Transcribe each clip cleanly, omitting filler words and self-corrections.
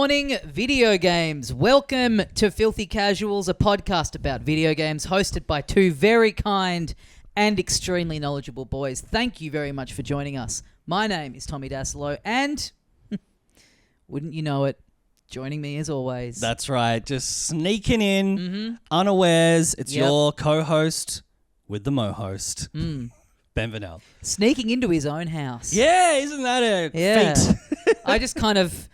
morning, video games. Welcome to Filthy Casuals, a podcast about video games hosted by two very kind and extremely knowledgeable boys. Thank you very much for joining us. My name is Tommy Dasilo, and wouldn't you know it, joining me as always. That's right. Just sneaking in, unawares. It's your co-host with the mo-host, Ben Vanel. Sneaking into his own house. Yeah, isn't that a feat? I just kind of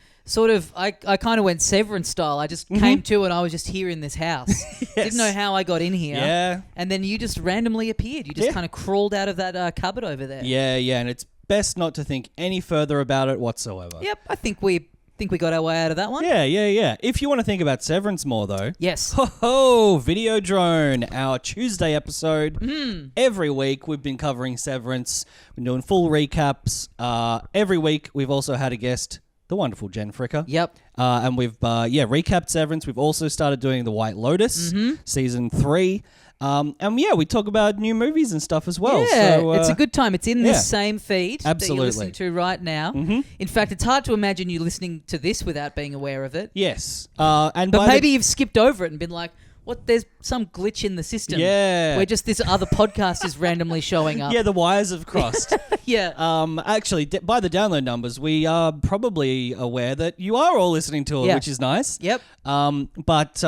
went Severance style. I just came to and I was just here in this house. Yes. Didn't know how I got in here. Yeah. And then you just randomly appeared. You just kind of crawled out of that cupboard over there. Yeah, and it's best not to think any further about it whatsoever. Yep, I think we got our way out of that one. Yeah. If you want to think about Severance more, though. Yes. Ho, Video Drone, our Tuesday episode. Every week we've been covering Severance. We've been doing full recaps. Every week we've also had a guest, the wonderful Jen Fricker. Yep. And we've, recapped Severance. We've also started doing The White Lotus, Season 3. We talk about new movies and stuff as well. Yeah, so, it's a good time. It's in this same feed that you're listening to right now. In fact, it's hard to imagine you listening to this without being aware of it. Yes. But maybe you've skipped over it and been like, what? There's some glitch in the system. Yeah. Where just this other podcast is randomly showing up. Yeah, the wires have crossed. Yeah. Actually, by the download numbers, we are probably aware that you are all listening to it, which is nice. Yep. But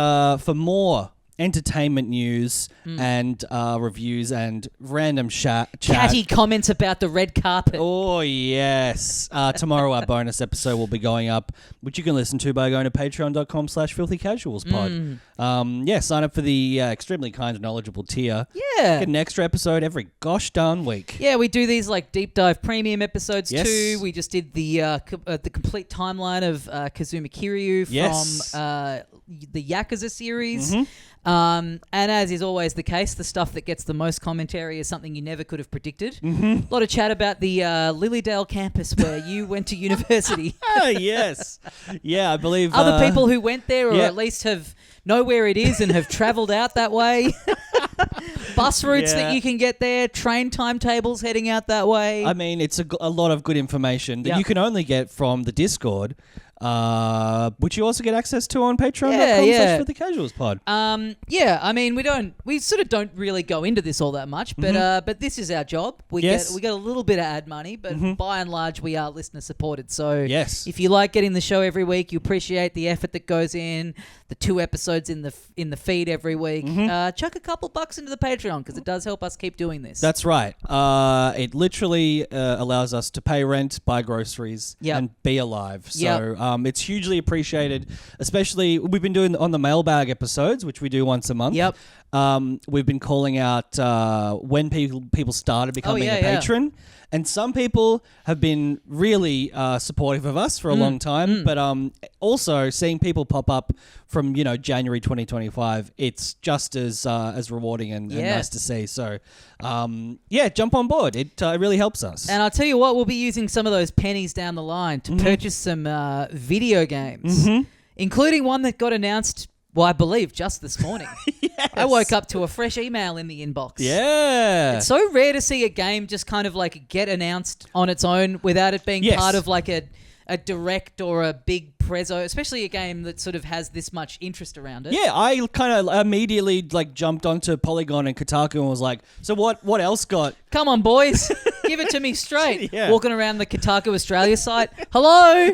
for more entertainment news and reviews and random chat. Catty comments about the red carpet. Oh, yes. Tomorrow our bonus episode will be going up, which you can listen to by going to patreon.com/filthycasualspod. Sign up for the extremely kind and knowledgeable tier. Yeah. Get an extra episode every gosh darn week. Yeah, we do these like deep dive premium episodes too. Yes. We just did the complete timeline of Kazuma Kiryu from the Yakuza series. And as is always the case, the stuff that gets the most commentary is something you never could have predicted. A lot of chat about the Lilydale campus where you went to university. Yes. Yeah, I believe... Other people who went there or at least know where it is and have travelled out that way. Bus routes that you can get there, train timetables heading out that way. I mean, it's a lot of good information that you can only get from the Discord, which you also get access to on patreon.com/filthycasualspod. I mean, we sort of don't really go into this all that much, but this is our job. We get a little bit of ad money, but by and large, we are listener supported. So if you like getting the show every week, you appreciate the effort that goes in, the 2 episodes in the feed every week, chuck a couple bucks into the Patreon because it does help us keep doing this. That's right. It literally allows us to pay rent, buy groceries, and be alive. So it's hugely appreciated, especially we've been doing on the mailbag episodes, which we do once a month. Yep. We've been calling out when people started becoming a patron. And some people have been really supportive of us for a long time, but also seeing people pop up from January 2025, it's just as rewarding and nice to see. So jump on board. It really helps us. And I'll tell you what, we'll be using some of those pennies down the line to purchase some video games, including one that got announced. Well, I believe just this morning. Yes. I woke up to a fresh email in the inbox. Yeah. It's so rare to see a game just kind of like get announced on its own without it being part of like a direct or a big prezzo, especially a game that sort of has this much interest around it. Yeah, I kind of immediately jumped onto Polygon and Kotaku and was like, so what else got? Come on, boys. Give it to me straight. Walking around the Kotaku Australia site. Hello?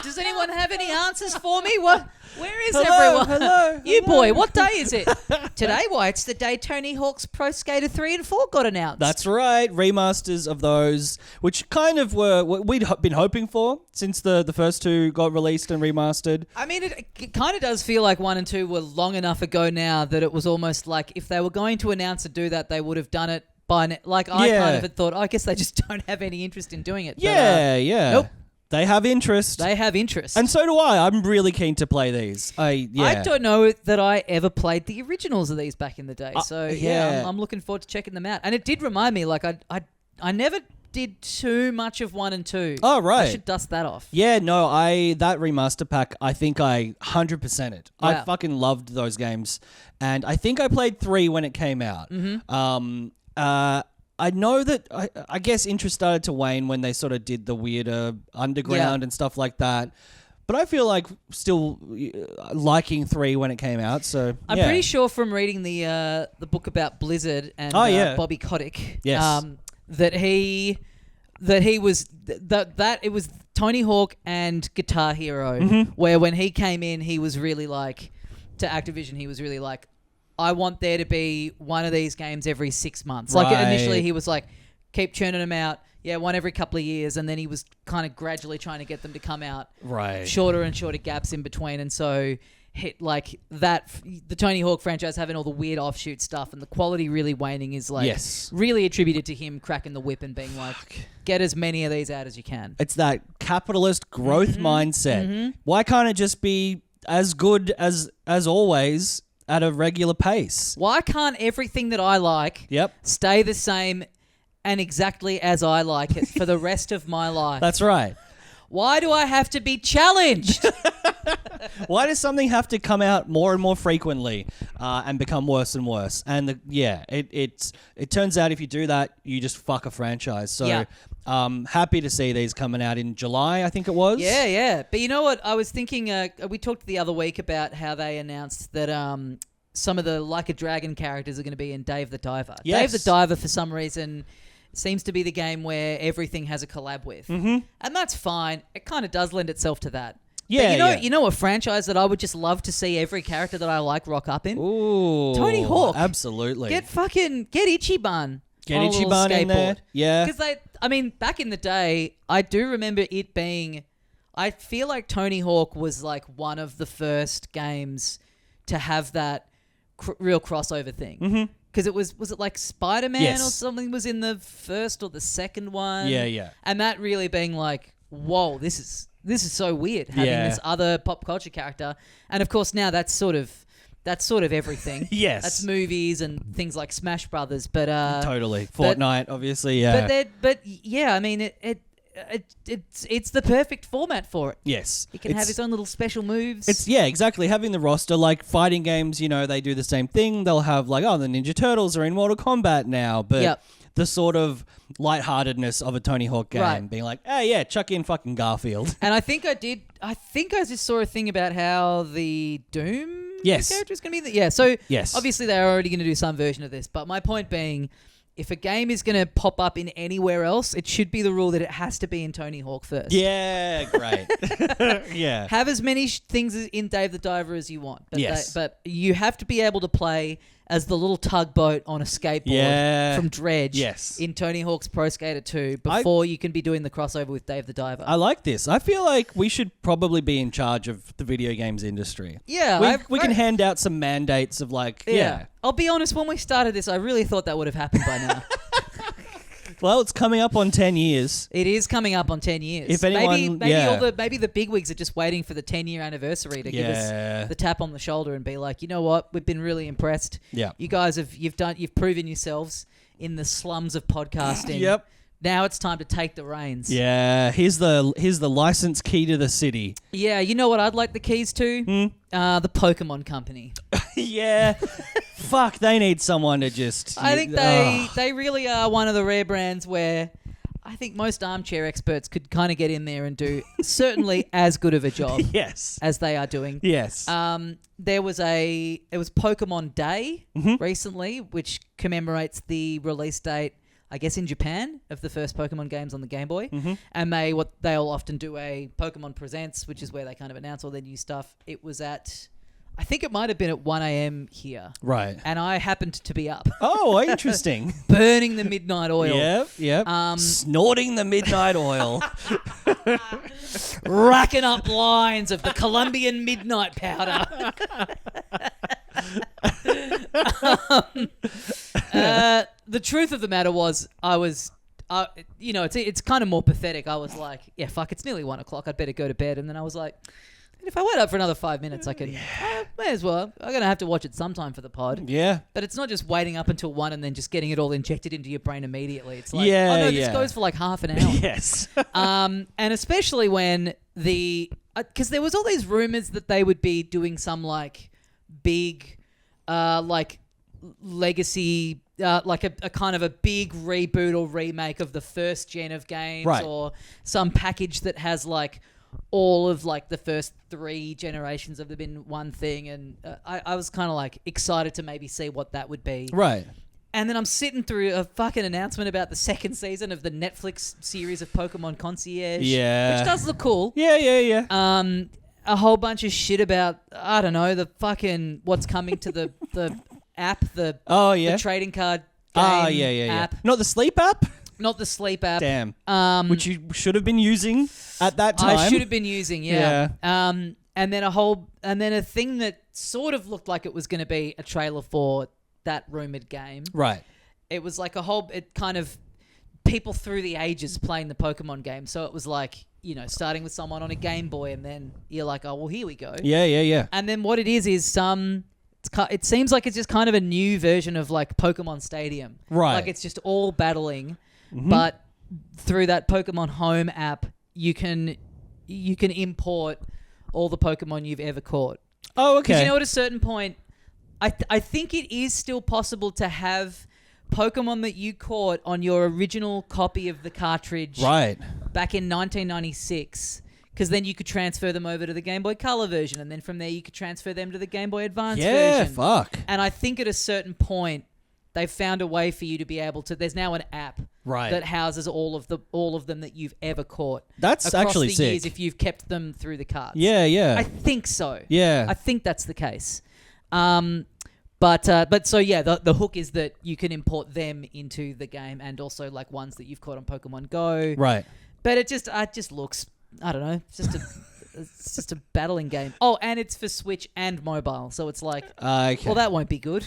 Does anyone have any answers for me? What? Where is everyone? Hello. Boy, what day is it? Today, why, it's the day Tony Hawk's Pro Skater 3 and 4 got announced. That's right. Remasters of those, which kind of were what we'd been hoping for since the first 2 got released and remastered. I mean, it kind of does feel like 1 and 2 were long enough ago now that it was almost like if they were going to announce to do that, they would have done it by... I kind of had thought, I guess they just don't have any interest in doing it. But, Nope. They have interest. And so do I. I'm really keen to play these. I don't know that I ever played the originals of these back in the day. So, I'm looking forward to checking them out. And it did remind me, like, I never did too much of 1 and 2. Oh, right. I should dust that off. Yeah, no, that remaster pack, I think I 100%ed. Wow. I fucking loved those games. And I think I played 3 when it came out. I know that, I guess interest started to wane when they sort of did the weirder underground and stuff like that. But I feel like still liking 3 when it came out. So I'm pretty sure from reading the book about Blizzard and Bobby Kotick, that it was Tony Hawk and Guitar Hero, where when he came in, he was really like, to Activision, he was really like, I want there to be one of these games every 6 months. Right. Like initially he was like, keep churning them out. Yeah, one every couple of years. And then he was kind of gradually trying to get them to come out shorter and shorter gaps in between. And so hit like that, the Tony Hawk franchise having all the weird offshoot stuff and the quality really waning is like really attributed to him cracking the whip and being like, get as many of these out as you can. It's that capitalist growth mindset. Why can't it just be as good as always at a regular pace? Why can't everything that I like stay the same and exactly as I like it for the rest of my life? That's right. Why do I have to be challenged? Why does something have to come out more and more frequently and become worse and worse? And it turns out if you do that, you just fuck a franchise. So happy to see these coming out in July, I think it was. Yeah. But you know what? I was thinking, we talked the other week about how they announced that some of the Like a Dragon characters are going to be in Dave the Diver. Yes. Dave the Diver, for some reason, seems to be the game where everything has a collab with. And that's fine. It kind of does lend itself to that. Yeah, but you know a franchise that I would just love to see every character that I like rock up in? Ooh, Tony Hawk. Absolutely. Get Ichiban. Get Ichiban in there. Yeah. Because back in the day, I do remember it being, I feel like Tony Hawk was like one of the first games to have that real crossover thing. Because was it like Spider-Man or something was in the first or the second one? Yeah. And that really being like, whoa, this is so weird having this other pop culture character. And of course now that's sort of everything. Yes. That's movies and things like Smash Brothers, but totally. Fortnite, obviously, yeah. But I mean it's the perfect format for it. Yes. It can have its own little special moves. Exactly. Having the roster, like fighting games, they do the same thing. They'll have like, the Ninja Turtles are in Mortal Kombat now, but the sort of lightheartedness of a Tony Hawk game, being like, chuck in fucking Garfield. And I think I just saw a thing about how the Doom character is going to be there. Yeah, so obviously they're already going to do some version of this, but my point being, if a game is going to pop up in anywhere else, it should be the rule that it has to be in Tony Hawk first. Yeah, great. Yeah. Have as many things in Dave the Diver as you want. But but you have to be able to play as the little tugboat on a skateboard from Dredge in Tony Hawk's Pro Skater 2 before you can be doing the crossover with Dave the Diver. I like this. I feel like we should probably be in charge of the video games industry. Yeah. We can hand out some mandates of like, I'll be honest, when we started this, I really thought that would have happened by now. Well, it's coming up on 10 years. It is coming up on 10 years. If anyone, maybe the bigwigs are just waiting for the 10-year anniversary to give us the tap on the shoulder and be like, you know what, we've been really impressed. Yeah, you guys you've proven yourselves in the slums of podcasting. Yep. Now it's time to take the reins. Yeah, here's the license key to the city. Yeah, you know what I'd like the keys to? The Pokemon Company. Yeah. Fuck, they need someone to just... I think they really are one of the rare brands where I think most armchair experts could kind of get in there and do certainly as good of a job as they are doing. Yes. It was Pokemon Day recently, which commemorates the release date, I guess, in Japan of the first Pokemon games on the Game Boy. And they'll often do a Pokemon Presents, which is where they kind of announce all their new stuff. It was I think it might have been at 1 a.m. here. Right. And I happened to be up. Oh, interesting. Burning the midnight oil. Yep. Snorting the midnight oil. Racking up lines of the Colombian midnight powder. The truth of the matter was, it's kind of more pathetic. I was like, yeah, fuck, it's nearly 1 o'clock. I'd better go to bed. And then I was like, if I wait up for another 5 minutes, I can, may as well. I'm going to have to watch it sometime for the pod. Yeah. But it's not just waiting up until 1 and then just getting it all injected into your brain immediately. It's like, this goes for like half an hour. Yes. And especially when because there was all these rumors that they would be doing some like big, like legacy, like a kind of a big reboot or remake of the first gen of games, or some package that has like all of like the first 3 generations have been one thing, and I was kind of like excited to maybe see what that would be. Right. And then I'm sitting through a fucking announcement about the 2nd season of the Netflix series of Pokemon Concierge. Yeah. Which does look cool. Yeah. A whole bunch of shit about, I don't know, the fucking what's coming to the app, the trading card game app. Not the sleep app? Not the sleep app. Damn. Which you should have been using at that time. I should have been using, yeah. And then a thing that sort of looked like it was going to be a trailer for that rumored game. Right. It was like it kind of people through the ages playing the Pokemon game. So it was like, you know, starting with someone on a Game Boy, and then you're like, oh, well, here we go. Yeah. And then what it is it seems like it's just kind of a new version of like Pokemon Stadium. Right. Like it's just all battling, but through that Pokemon Home app, you can import all the Pokemon you've ever caught. Oh, okay. Because you know, at a certain point, I think it is still possible to have Pokemon that you caught on your original copy of the cartridge back in 1996, because then you could transfer them over to the Game Boy Color version, and then from there you could transfer them to the Game Boy Advance version. Yeah, fuck. And I think at a certain point, they've found a way for you to be able to... There's now an app that houses all of them that you've ever caught. That's actually sick. Across the years, if you've kept them through the cards. Yeah. I think so. Yeah. I think that's the case. But so yeah, the hook is that you can import them into the game, and also like ones that you've caught on Pokemon Go. Right. But it just looks, I don't know, it's just a battling game. Oh, and it's for Switch and mobile, so it's like, well, that won't be good.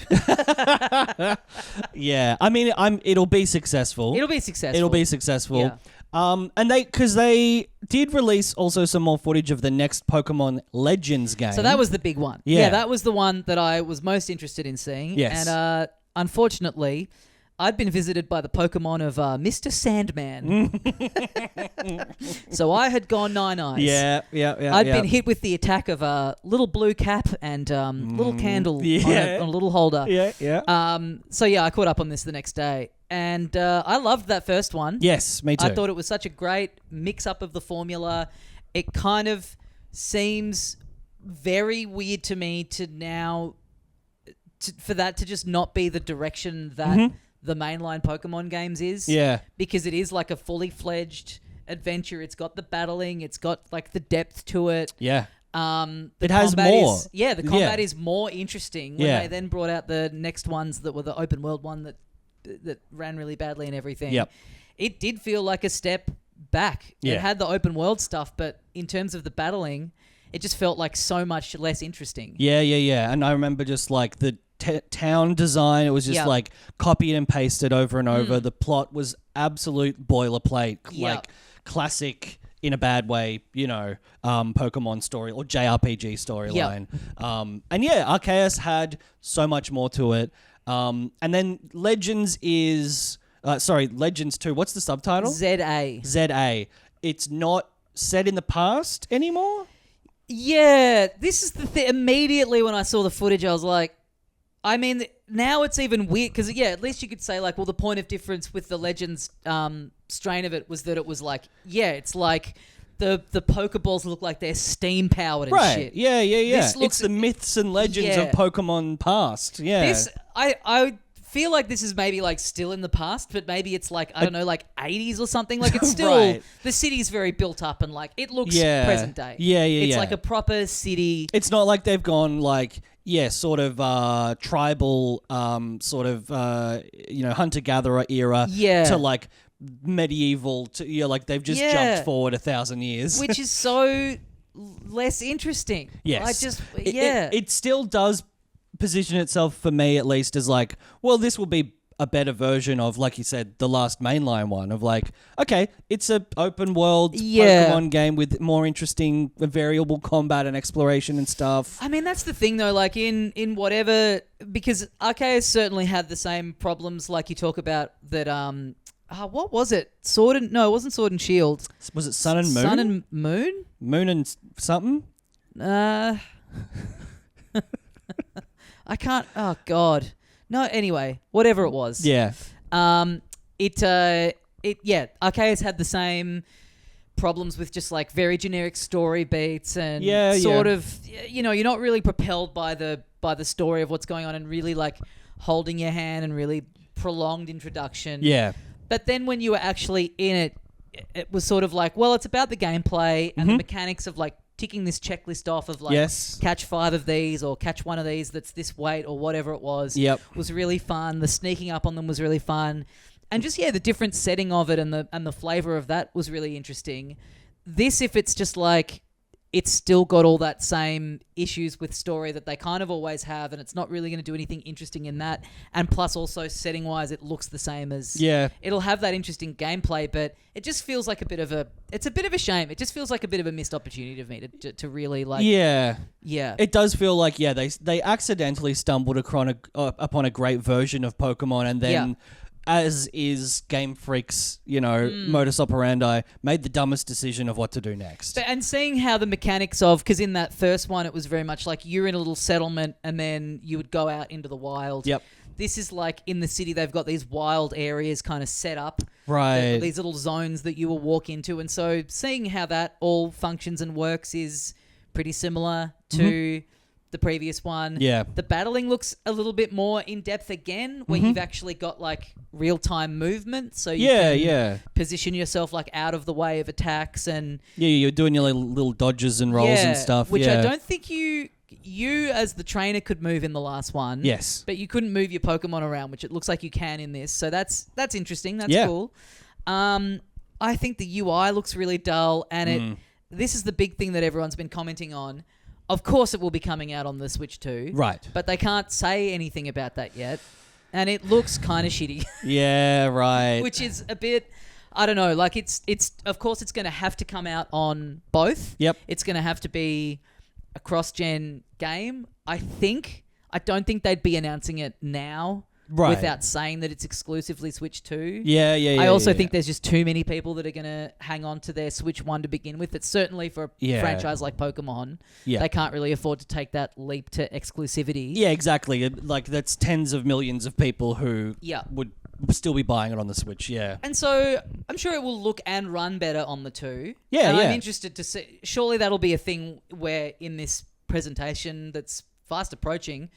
Yeah, I mean, it'll be successful. It'll be successful. Yeah. And they did release also some more footage of the next Pokemon Legends game. So that was the big one. Yeah, that was the one that I was most interested in seeing. Yes. And unfortunately, I'd been visited by the Pokemon of Mr. Sandman. So I had gone 9 eyes. Yeah. I'd been hit with the attack of a little blue cap and little candle on a little holder. Yeah. So yeah, I caught up on this the next day. And I loved that first one. Yes, me too. I thought it was such a great mix-up of the formula. It kind of seems very weird to me to now... for that to just not be the direction that the mainline Pokemon games is. Yeah. Because it is like a fully fledged adventure. It's got the battling. It's got like the depth to it. Yeah. It has more. The combat is more interesting. When they then brought out the next ones that were the open world one that ran really badly and everything. Yep. It did feel like a step back. Yeah. It had the open world stuff, but in terms of the battling, it just felt like so much less interesting. Yeah. And I remember just like the town design, it was just like copied and pasted over and over. The plot was absolute boilerplate, like classic in a bad way, you know, Pokemon story or JRPG storyline. And Arceus had so much more to it. And then Legends is... Legends 2. What's the subtitle? ZA. It's not set in the past anymore? Yeah. This is the thing. Immediately when I saw the footage, I was like... I mean, now it's even weird because, at least you could say, like, well, the point of difference with the Legends strain of it was that it was like, it's like... The Pokeballs look like they're steam-powered and shit. Yeah. It's the myths and legends of Pokemon past. Yeah. This, I feel like this is maybe like still in the past, but maybe it's like, I don't know, like 80s or something. Like it's still, the city's very built up and like it looks present day. Yeah. It's like a proper city. It's not like they've gone like... sort of tribal, sort of, hunter-gatherer era to like medieval, to like they've just jumped forward 1,000 years. Which is so less interesting. Yes. It still does position itself, for me at least, as like, well, this will be a better version of, like you said, the last mainline one of like, okay, it's a open world Pokemon game with more interesting variable combat and exploration and stuff. I mean, that's the thing though, like in whatever, because Arceus certainly had the same problems like you talk about that, what was it? No, it wasn't Sword and Shield. Was it Sun and Moon? Sun and Moon? Moon and something? I can't, oh God. No, anyway, whatever it was. Yeah. Arceus had the same problems with just like very generic story beats and of, you know, you're not really propelled by the story of what's going on and really like holding your hand and really prolonged introduction. Yeah. But then when you were actually in it, it was sort of like, well, it's about the gameplay and the mechanics of like ticking this checklist off of like catch 5 of these or catch one of these that's this weight or whatever it was. Was really fun. The sneaking up on them was really fun. And just, the different setting of it and the flavor of that was really interesting. This, if it's just like, it's still got all that same issues with story that they kind of always have, and it's not really going to do anything interesting in that. And plus also setting-wise, it looks the same as... Yeah. It'll have that interesting gameplay, but it just feels like it's a bit of a shame. It just feels like a bit of a missed opportunity to me to really like... Yeah. Yeah. It does feel like, they accidentally stumbled upon a great version of Pokemon and then... as is Game Freak's, modus operandi, made the dumbest decision of what to do next. And seeing how the mechanics of... Because in that first one, it was very much like you're in a little settlement and then you would go out into the wild. Yep. This is like in the city, they've got these wild areas kind of set up. Right. These little zones that you will walk into. And so seeing how that all functions and works is pretty similar to... the previous one. Yeah. The battling looks a little bit more in-depth again, where you've actually got like real-time movement, so you can position yourself like out of the way of attacks and... Yeah, you're doing your little dodges and rolls and stuff. Which I don't think you as the trainer could move in the last one. Yes. But you couldn't move your Pokemon around, which it looks like you can in this. So that's interesting. That's cool. I think the UI looks really dull, and this is the big thing that everyone's been commenting on. Of course it will be coming out on the Switch too. Right. But they can't say anything about that yet. And it looks kind of shitty. Yeah, right. Which is a bit... I don't know. Like, it's of course, it's going to have to come out on both. Yep. It's going to have to be a cross-gen game, I think. I don't think they'd be announcing it now. Right. Without saying that it's exclusively Switch 2. Yeah. I also think there's just too many people that are going to hang on to their Switch 1 to begin with. It's certainly for a franchise like Pokemon. Yeah. They can't really afford to take that leap to exclusivity. Yeah, exactly. Like, that's tens of millions of people who would still be buying it on the Switch, And so I'm sure it will look and run better on the 2. Yeah, I'm interested to see. Surely that'll be a thing where in this presentation that's fast approaching...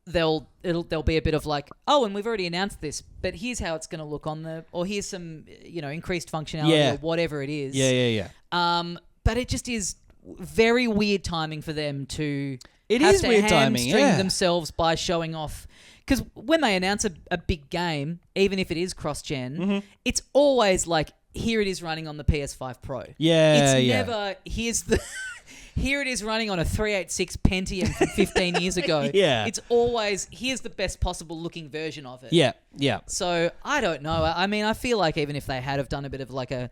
There'll be a bit of like, oh, and we've already announced this, but here's how it's going to look on the, or here's some, increased functionality or whatever it is. Yeah. But it just is very weird timing for them to hamstring themselves by showing off. Because when they announce a big game, even if it is cross-gen, it's always like, here it is running on the PS5 Pro. Yeah, it's never, here's the... Here it is running on a 386 Pentium from 15 years ago. It's always, here's the best possible looking version of it. Yeah. So, I don't know. I mean, I feel like even if they had have done a bit of like a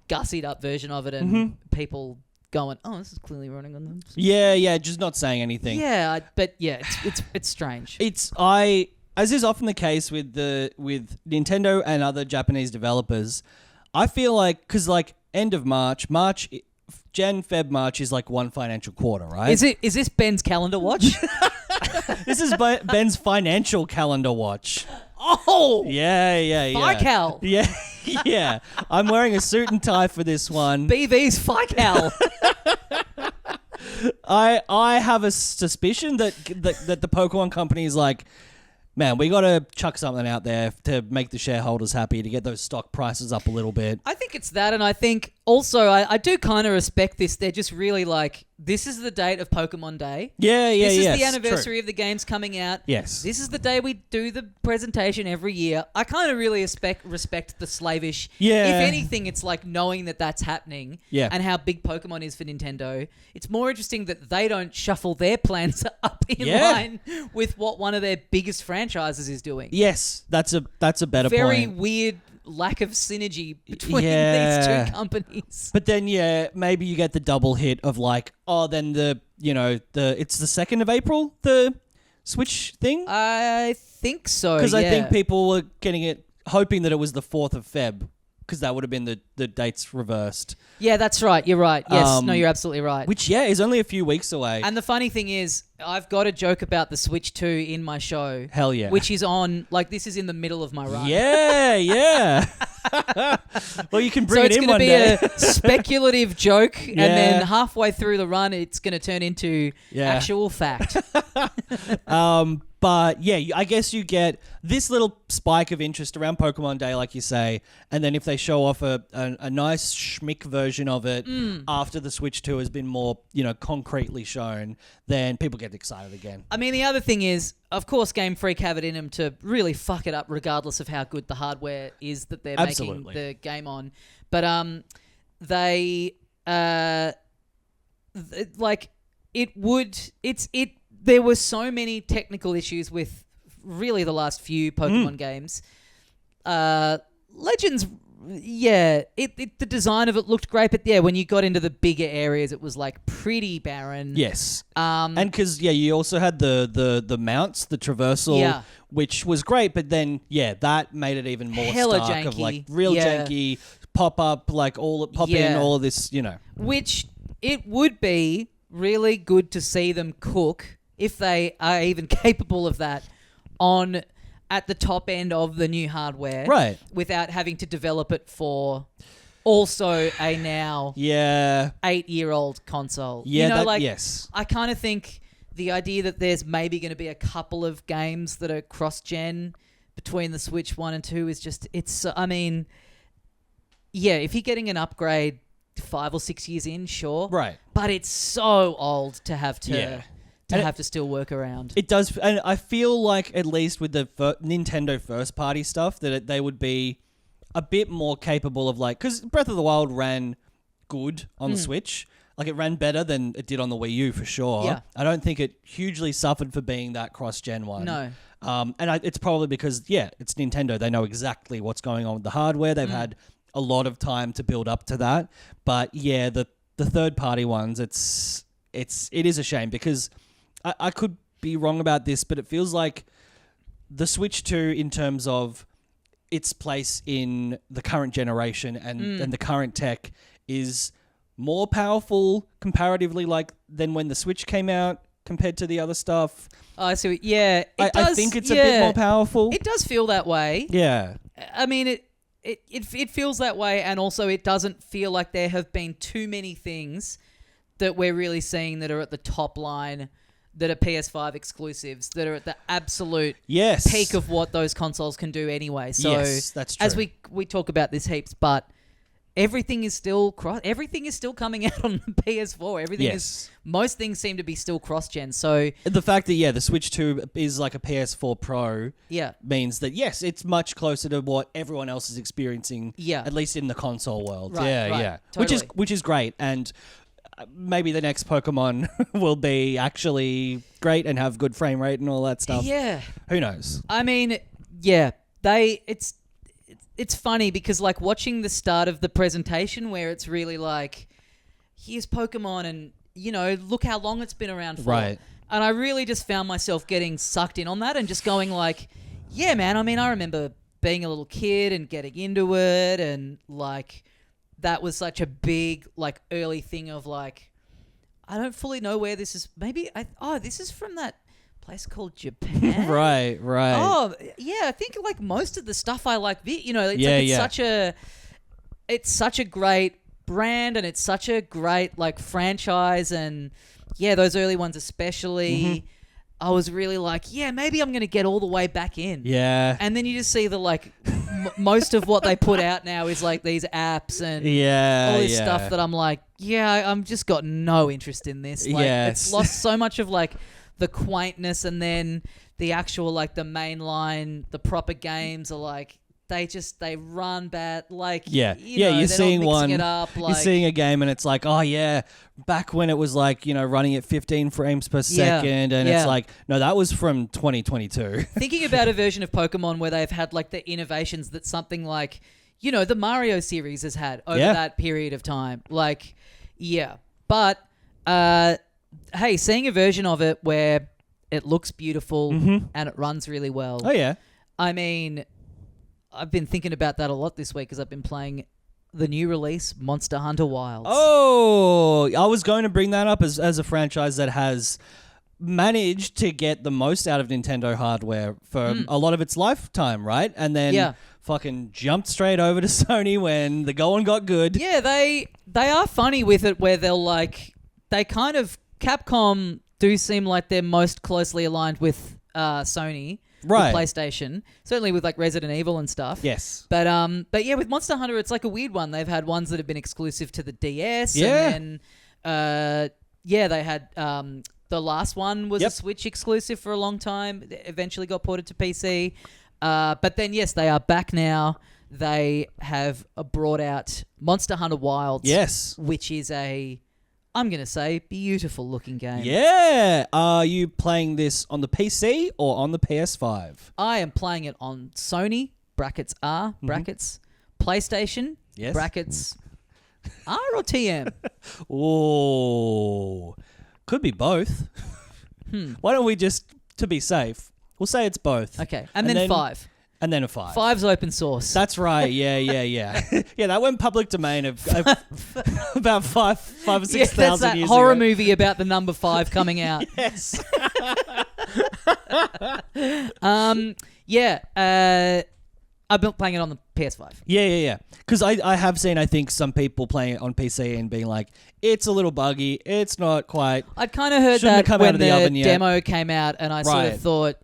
gussied up version of it and people going, oh, this is clearly running on them. Yeah, just not saying anything. Yeah, but it's strange. As is often the case with Nintendo and other Japanese developers, I feel like, because like end of March, Jan, Feb, March is like one financial quarter, right? Is this Ben's calendar watch? This is Ben's financial calendar watch. Oh! Yeah. FICAL. Yeah. I'm wearing a suit and tie for this one. BV's FICAL. I have a suspicion that the Pokemon company is like, man, we got to chuck something out there to make the shareholders happy, to get those stock prices up a little bit. I think it's that, and I think also I do kind of respect this. They're just really like, this is the date of Pokemon Day. This is the anniversary of the games coming out. Yes. This is the day we do the presentation every year. I kind of really respect the slavish. Yeah. If anything, it's like knowing that that's happening and how big Pokemon is for Nintendo. It's more interesting that they don't shuffle their plans up in line with what one of their biggest franchises is doing. Yes, that's a better point. Very weird lack of synergy between these two companies. But then, maybe you get the double hit of like, then it's the 2nd of April, the Switch thing? I think so, because I think people were getting it, hoping that it was the 4th of Feb, because that would have been the dates reversed. Yeah, that's right. You're right. Yes. No, you're absolutely right. Which, is only a few weeks away. And the funny thing is, I've got a joke about the Switch 2 in my show. Hell yeah. Which is on, like, this is in the middle of my run. Yeah. Well, you can bring it in one day. So it's going to be a speculative joke, and then halfway through the run, it's going to turn into actual fact. But yeah, I guess you get this little spike of interest around Pokemon Day, like you say, and then if they show off a nice schmick version of it after the Switch 2 has been more, concretely shown, then people get excited again. I mean, the other thing is, of course, Game Freak have it in them to really fuck it up regardless of how good the hardware is that they're making the game on. But there were so many technical issues with really the last few Pokemon games. Legends, the design of it looked great, but when you got into the bigger areas, it was like pretty barren. Yes. And because, you also had the mounts, the traversal, which was great, but then, that made it even more hella stark janky. Of like real janky, pop up, like pop in, all of this, Which it would be really good to see them cook if they are even capable of that at the top end of the new hardware, right? Without having to develop it for also a now 8-year-old console. Yeah, yes. I kind of think the idea that there's maybe going to be a couple of games that are cross-gen between the Switch 1 and 2 is just if you're getting an upgrade 5 or 6 years in, sure, right? But it's so old to have to. To still work around. It does, and I feel like at least with the Nintendo first-party stuff that they would be a bit more capable of because Breath of the Wild ran good on the Switch. Like it ran better than it did on the Wii U for sure. Yeah. I don't think it hugely suffered for being that cross-gen one. No. It's probably because, it's Nintendo. They know exactly what's going on with the hardware. They've had a lot of time to build up to that. But the third-party ones, it is a shame because I could be wrong about this, but it feels like the Switch 2 in terms of its place in the current generation and the current tech is more powerful comparatively than when the Switch came out compared to the other stuff. Oh, I see. Yeah. I think it's a bit more powerful. It does feel that way. Yeah. I mean, it feels that way, and also it doesn't feel like there have been too many things that we're really seeing that are at the top line that are PS5 exclusives, that are at the absolute peak of what those consoles can do anyway. So yes, that's true. As we talk about this heaps, but everything is still coming out on the PS4. Most things seem to be still cross-gen. So the fact that the Switch 2 is like a PS4 Pro means that it's much closer to what everyone else is experiencing. At least in the console world. Right, totally. Which is great, and maybe the next Pokemon will be actually great and have good frame rate and all that stuff. Yeah. Who knows? I mean, it's funny because watching the start of the presentation where it's really here's Pokemon and, look how long it's been around for. Right. And I really just found myself getting sucked in on that and just going yeah, man, I mean, I remember being a little kid and getting into it and that was such a big early thing of I don't fully know where this is. Maybe this is from that place called Japan. Right. Oh yeah, I think most of the stuff I like. It's such a great brand and it's such a great franchise and those early ones especially. Mm-hmm. I was really maybe I'm going to get all the way back in. Yeah. And then you just see the most of what they put out now is these apps and all this stuff that I'm I'm just got no interest in this. It's lost so much of the quaintness, and then the actual the main line, the proper games are they run bad. You're seeing one. You're seeing a game and it's back when it was running at 15 frames per second, and it's no, that was from 2022. Thinking about a version of Pokemon where they've had the innovations that something the Mario series has had over that period of time. But hey, seeing a version of it where it looks beautiful and it runs really well. Oh yeah. I mean, I've been thinking about that a lot this week because I've been playing the new release, Monster Hunter Wilds. Oh, I was going to bring that up as a franchise that has managed to get the most out of Nintendo hardware for a lot of its lifetime, right? And then fucking jumped straight over to Sony when the going got good. Yeah, they are funny with it where they'll like, they kind of, Capcom do seem like they're most closely aligned with Sony. Right. With PlayStation, certainly with like Resident Evil and stuff. Yes. But yeah, with Monster Hunter, it's like a weird one. They've had ones that have been exclusive to the DS. Yeah. And then, they had the last one was a Switch exclusive for a long time. It eventually got ported to PC. But then, yes, they are back now. They have brought out Monster Hunter Wilds. Yes. Which is I'm going to say, beautiful looking game. Yeah. Are you playing this on the PC or on the PS5? I am playing it on Sony, brackets R, brackets, PlayStation, brackets R or TM? Oh, could be both. Why don't we just, to be safe, we'll say it's both. Okay. And then 5. And then a 5. 5's open source. That's right. Yeah. Yeah, that went public domain about 5 or 6,000 years ago. That's that horror movie about the number 5 coming out. Yes. I've been playing it on the PS5. Yeah. Because I have seen, I think, some people playing it on PC and being like, it's a little buggy. It's not quite. I'd kind of heard that when the demo came out, and I sort of thought,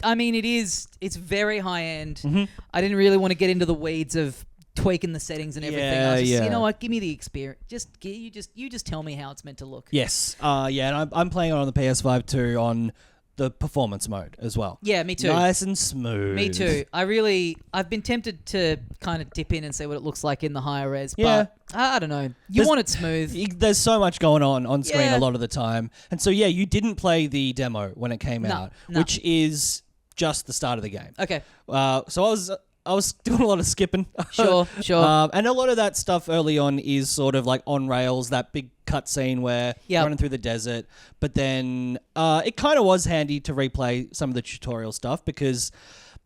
it's very high end. I didn't really want to get into the weeds of tweaking the settings and everything. I was just, you know what, give me the experience. You just tell me how it's meant to look. Yes. And I'm playing it on the PS5 too, on the performance mode as well. Yeah, me too. Nice and smooth. Me too. I've been tempted to kind of dip in and see what it looks like in the higher res, but I don't know. You want it smooth. There's so much going on screen a lot of the time. And so, you didn't play the demo when it came out, which is just the start of the game. Okay. So I was doing a lot of skipping. Sure. And a lot of that stuff early on is sort of like on rails, that big cutscene where you're running through the desert. But then it kind of was handy to replay some of the tutorial stuff because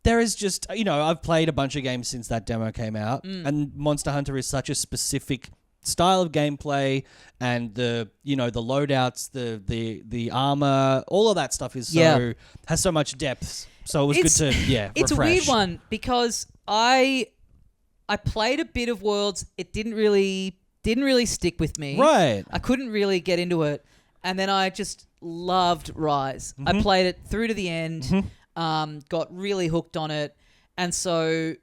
there is just, I've played a bunch of games since that demo came out, and Monster Hunter is such a specific style of gameplay, and the loadouts, the armor, all of that stuff is has so much depth. So it was good to It's refresh. A weird one because I played a bit of Worlds. It didn't really stick with me. Right. I couldn't really get into it, and then I just loved Rise. I played it through to the end. Got really hooked on it, and so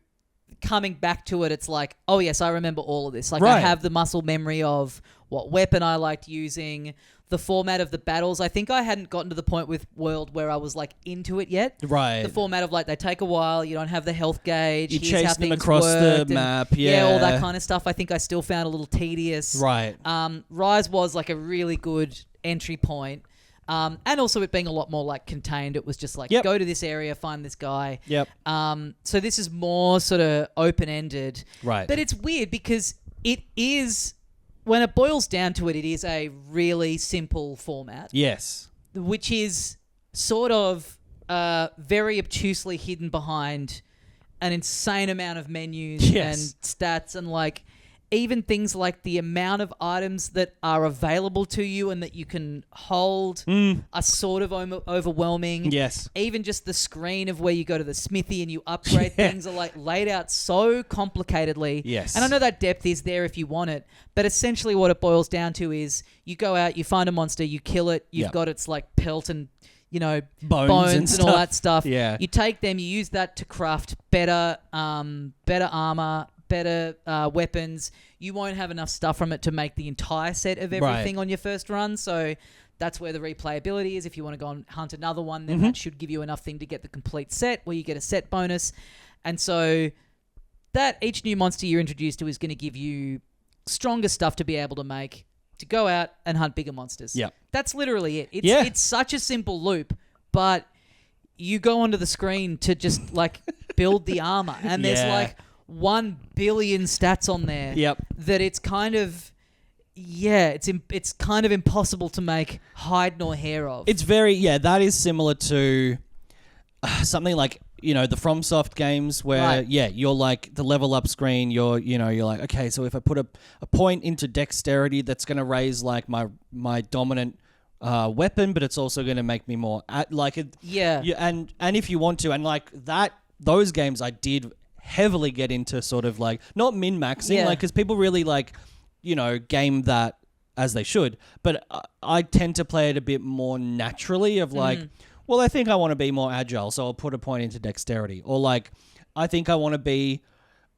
coming back to it, it's like, oh yes, I remember all of this. Like I have the muscle memory of what weapon I liked using, the format of the battles. I think I hadn't gotten to the point with World where I was like into it yet. Right. The format of like they take a while, you don't have the health gauge. You chase them across the map. Yeah, all that kind of stuff. I think I still found a little tedious. Right. Rise was like a really good entry point. And also it being a lot more like contained. It was just like, go to this area, find this guy. Yep. So this is more sort of open-ended. Right. But it's weird because it is, when it boils down to it, it is a really simple format. Yes. Which is sort of very obtusely hidden behind an insane amount of menus and stats, and like even things like the amount of items that are available to you and that you can hold are sort of overwhelming. Yes. Even just the screen of where you go to the smithy and you upgrade things are like laid out so complicatedly. Yes. And I know that depth is there if you want it, but essentially what it boils down to is you go out, you find a monster, you kill it, you've got its like pelt and bones and all that stuff. Yeah. You take them, you use that to craft better armor, better weapons. You won't have enough stuff from it to make the entire set of everything on your first run. So that's where the replayability is. If you want to go and hunt another one, then that should give you enough thing to get the complete set where you get a set bonus. And so that each new monster you're introduced to is going to give you stronger stuff to be able to make, to go out and hunt bigger monsters. Yeah. That's literally it. It's such a simple loop, but you go onto the screen to just like build the armor, and there's like 1 billion stats on there that it's kind of it's kind of impossible to make hide nor hair of. It's very that is similar to something like the FromSoft games where you're like the level up screen, you're like, okay, so if I put a point into dexterity, that's going to raise like my dominant weapon, but it's also going to make me more and if you want to, and like that, those games I did heavily get into sort of like not min-maxing, like because people really like game that as they should, but I tend to play it a bit more naturally of like, well, I think I want to be more agile, so I'll put a point into dexterity, or like I think I want to be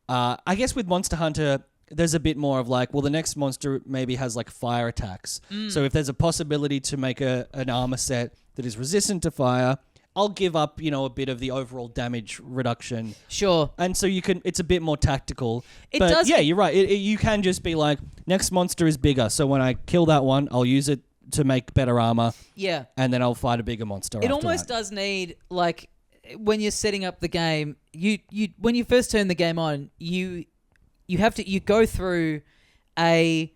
I guess with Monster Hunter there's a bit more of like, well, the next monster maybe has like fire attacks. So if there's a possibility to make an armor set that is resistant to fire, I'll give up, a bit of the overall damage reduction. Sure. And so it's a bit more tactical. Yeah, you're right. You can just be like, next monster is bigger. So when I kill that one, I'll use it to make better armor. Yeah. And then I'll fight a bigger monster. It almost does need, like, when you're setting up the game, you when you first turn the game on, you go through a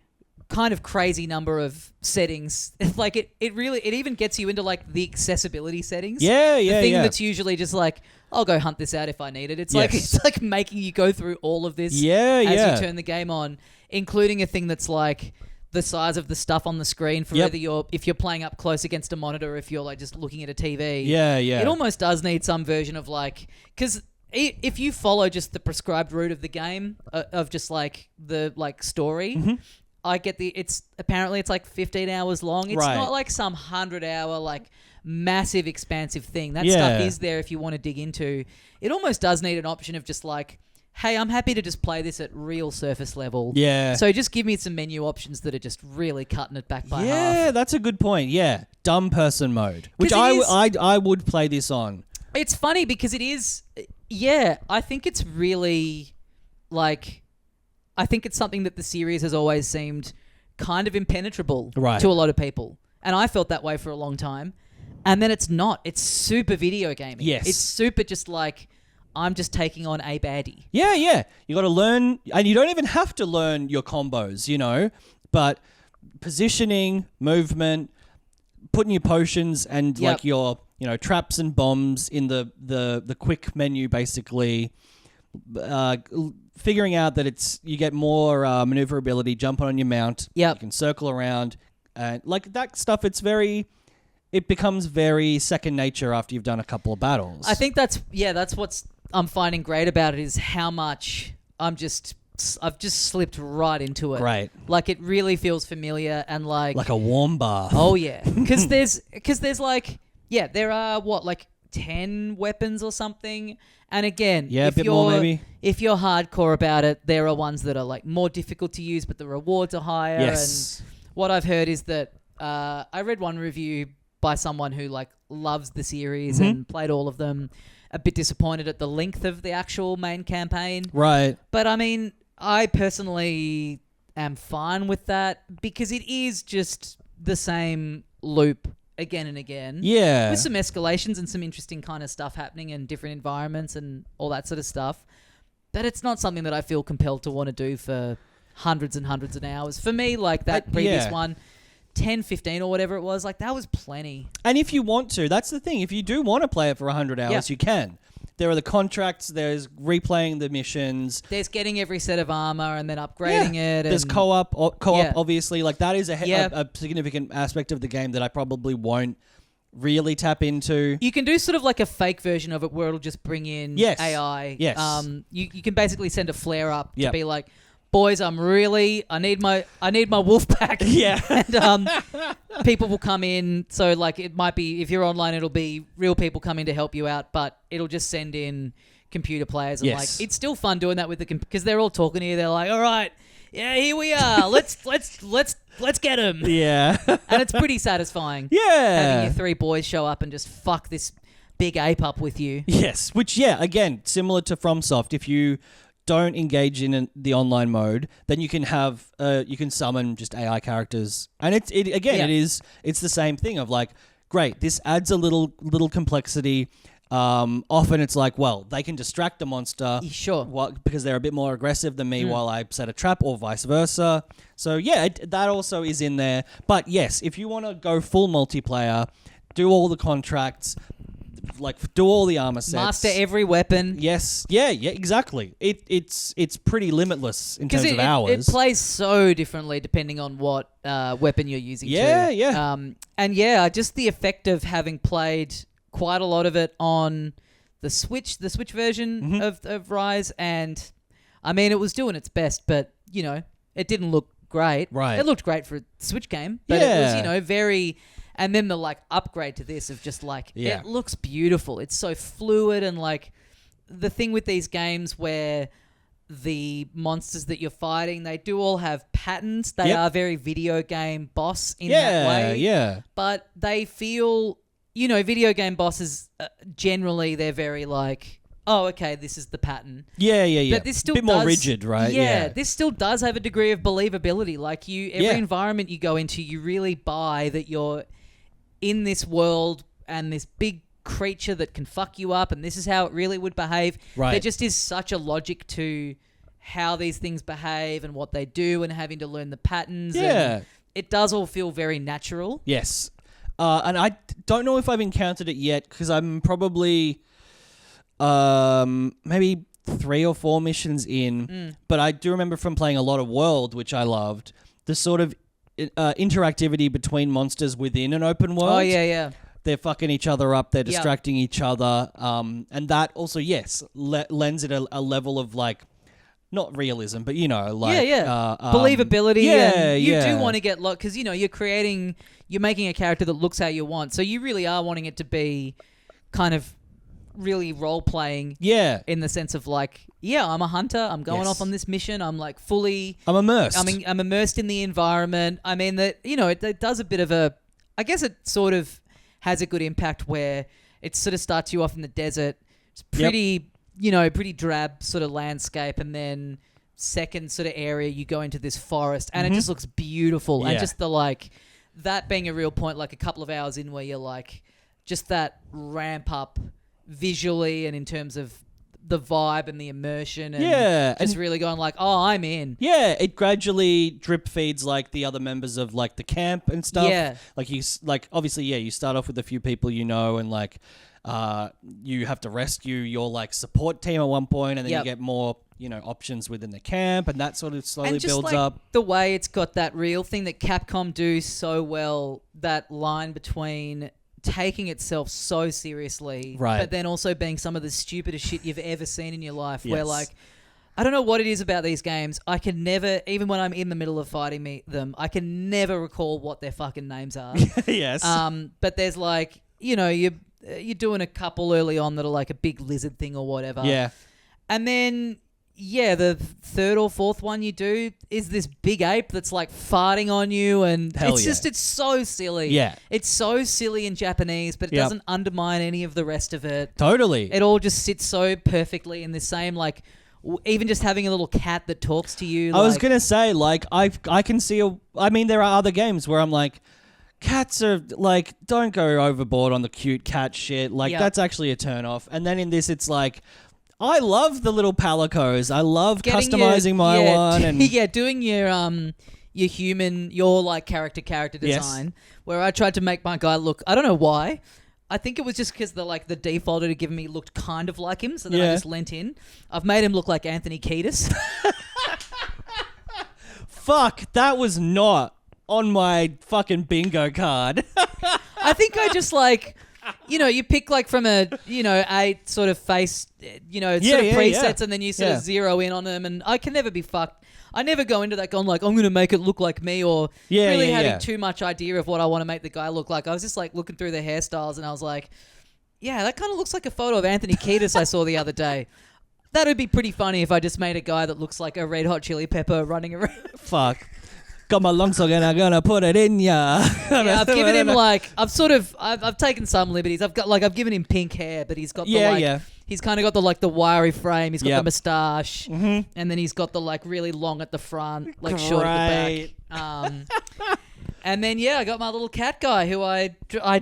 kind of crazy number of settings. Like it even gets you into like the accessibility settings. Yeah. The thing that's usually just like, I'll go hunt this out if I need it. It's like making you go through all of this as you turn the game on, including a thing that's like the size of the stuff on the screen for if you're playing up close against a monitor, or if you're like just looking at a TV. Yeah. It almost does need some version of like, because if you follow just the prescribed route of the game of just like the like story, I get it's like 15 hours long. It's not like some 100-hour like massive expansive thing. That stuff is there if you want to dig into. It almost does need an option of just like, hey, I'm happy to just play this at real surface level. Yeah. So just give me some menu options that are just really cutting it back by half. Yeah, that's a good point. Yeah, dumb person mode, which I would play this on. It's funny because it is. Yeah, I think it's really like. I think it's something that the series has always seemed kind of impenetrable to a lot of people, and I felt that way for a long time. And then it's not. It's super video gaming. Yes, it's super just like. I'm just taking on a baddie. Yeah. You got to learn, and you don't even have to learn your combos, but positioning, movement, putting your potions and like your, traps and bombs in the quick menu, basically, figuring out that you get more maneuverability, jumping on your mount. Yeah. You can circle around, and like that stuff. It becomes very second nature after you've done a couple of battles. I think that's what's I'm finding great about it is how much I've just slipped right into it. Right. Like it really feels familiar and like a warm bath. Oh yeah. Because there's like there are like 10 weapons or something. And again, a bit more maybe. If you're hardcore about it, there are ones that are like more difficult to use, but the rewards are higher. Yes. And what I've heard is that I read one review by someone who like loves the series and played all of them. A bit disappointed at the length of the actual main campaign. Right. But I mean, I personally am fine with that because it is just the same loop again and again. Yeah. With some escalations and some interesting kind of stuff happening in different environments and all that sort of stuff. But it's not something that I feel compelled to want to do for hundreds and hundreds of hours. For me, like that previous one, 10, 15 or whatever it was, like that was plenty. And if you want to, that's the thing. If you do want to play it for 100 hours, you can. There are the contracts, there's replaying the missions. There's getting every set of armor and then upgrading it. There's co-op obviously. Like that is a significant aspect of the game that I probably won't really tap into. You can do sort of like a fake version of it where it'll just bring in AI. Yes. You can basically send a flare up to be like, boys, I need my wolf pack. Yeah. And people will come in. So like it might be, if you're online, it'll be real people come in to help you out, but it'll just send in computer players. And like, it's still fun doing that with because they're all talking to you. They're like, all right, yeah, here we are. Let's get them. Yeah. And it's pretty satisfying. Yeah. Having your 3 boys show up and just fuck this big ape up with you. Yes. Which, again, similar to FromSoft, if you don't engage in the online mode, then you can have you can summon just AI characters, and it's the same thing of like, great, this adds a little complexity. Often it's like, well, they can distract the monster, because they're a bit more aggressive than me while I set a trap, or vice versa. So that also is in there. But yes, if you want to go full multiplayer, do all the contracts, like do all the armor sets, master every weapon. Yes, yeah, exactly. It's pretty limitless in terms of hours. It plays so differently depending on what weapon you're using. Yeah. And yeah, just the effect of having played quite a lot of it on the Switch version of Rise, and I mean, it was doing its best, but it didn't look great. Right. It looked great for a Switch game, but it was very. And then the upgrade to this of just it looks beautiful. It's so fluid, and the thing with these games where the monsters that you're fighting, they do all have patterns. They are very video game boss in that way. Yeah. But they feel, video game bosses generally they're very oh, okay, this is the pattern. Yeah. But this still a bit more rigid, right? Yeah, this still does have a degree of believability. Every environment you go into, you really buy that you're in this world and this big creature that can fuck you up, and this is how it really would behave. Right. There just is such a logic to how these things behave and what they do, and having to learn the patterns. Yeah. And it does all feel very natural. Yes. And I don't know if I've encountered it yet, because I'm probably maybe 3 or 4 missions in, but I do remember from playing a lot of World, which I loved, the sort of interactivity between monsters within an open world. Oh, yeah. They're fucking each other up. They're distracting each other. And that also, yes, lends it a level of not realism, but believability. Yeah, you do want to get because you're making a character that looks how you want. So you really are wanting it to be kind of really role playing. Yeah. In the sense of I'm a hunter. I'm going off on this mission. I'm fully. I'm immersed. I'm immersed in the environment. I mean that it does a bit of a. I guess it sort of has a good impact where it sort of starts you off in the desert. It's pretty, pretty drab sort of landscape, and then second sort of area you go into this forest, and it just looks beautiful, and just the that being a real point, a couple of hours in where you're just that ramp up visually and in terms of the vibe and the immersion, and just really going oh, I'm in. Yeah, it gradually drip feeds the other members of the camp and stuff. Yeah, obviously, you start off with a few people and you have to rescue your support team at one point, and then you get more options within the camp, and that sort of slowly builds up. The way it's got that real thing that Capcom do so well, that line between taking itself so seriously, but then also being some of the stupidest shit you've ever seen in your life, where I don't know what it is about these games, I can never, even when I'm in the middle of fighting them, I can never recall what their fucking names are. Yes. But there's you're doing a couple early on that are a big lizard thing or whatever. Yeah. And then the third or fourth one you do is this big ape that's farting on you, and it's so silly. Yeah. It's so silly in Japanese, but it doesn't undermine any of the rest of it. Totally. It all just sits so perfectly in the same, even just having a little cat that talks to you. I was going to say, I can see there are other games where I'm cats are don't go overboard on the cute cat shit. That's actually a turn off. And then in this, it's I love the little palicos. I love customizing my one, and doing your human, your character design. Where I tried to make my guy look. I don't know why. I think it was just because the default it had given me looked kind of like him, so then I just lent in. I've made him look like Anthony Kiedis. Fuck, that was not on my fucking bingo card. I think I just you pick from a 8 sort of face, presets, and then you sort of zero in on them, and I can never be fucked. I never go into that going I'm going to make it look like me, or having too much idea of what I want to make the guy look like. I was just looking through the hairstyles, and I was that kind of looks like a photo of Anthony Kiedis I saw the other day. That would be pretty funny if I just made a guy that looks like a Red Hot Chili Pepper running around. Fuck. Got my lungs again, I'm gonna put it in ya. Yeah, I've given him I've taken some liberties. I've given him pink hair, but he's got he's kind of got the wiry frame. He's got the moustache, and then he's got the really long at the front, short at the back. And then I got my little cat guy who I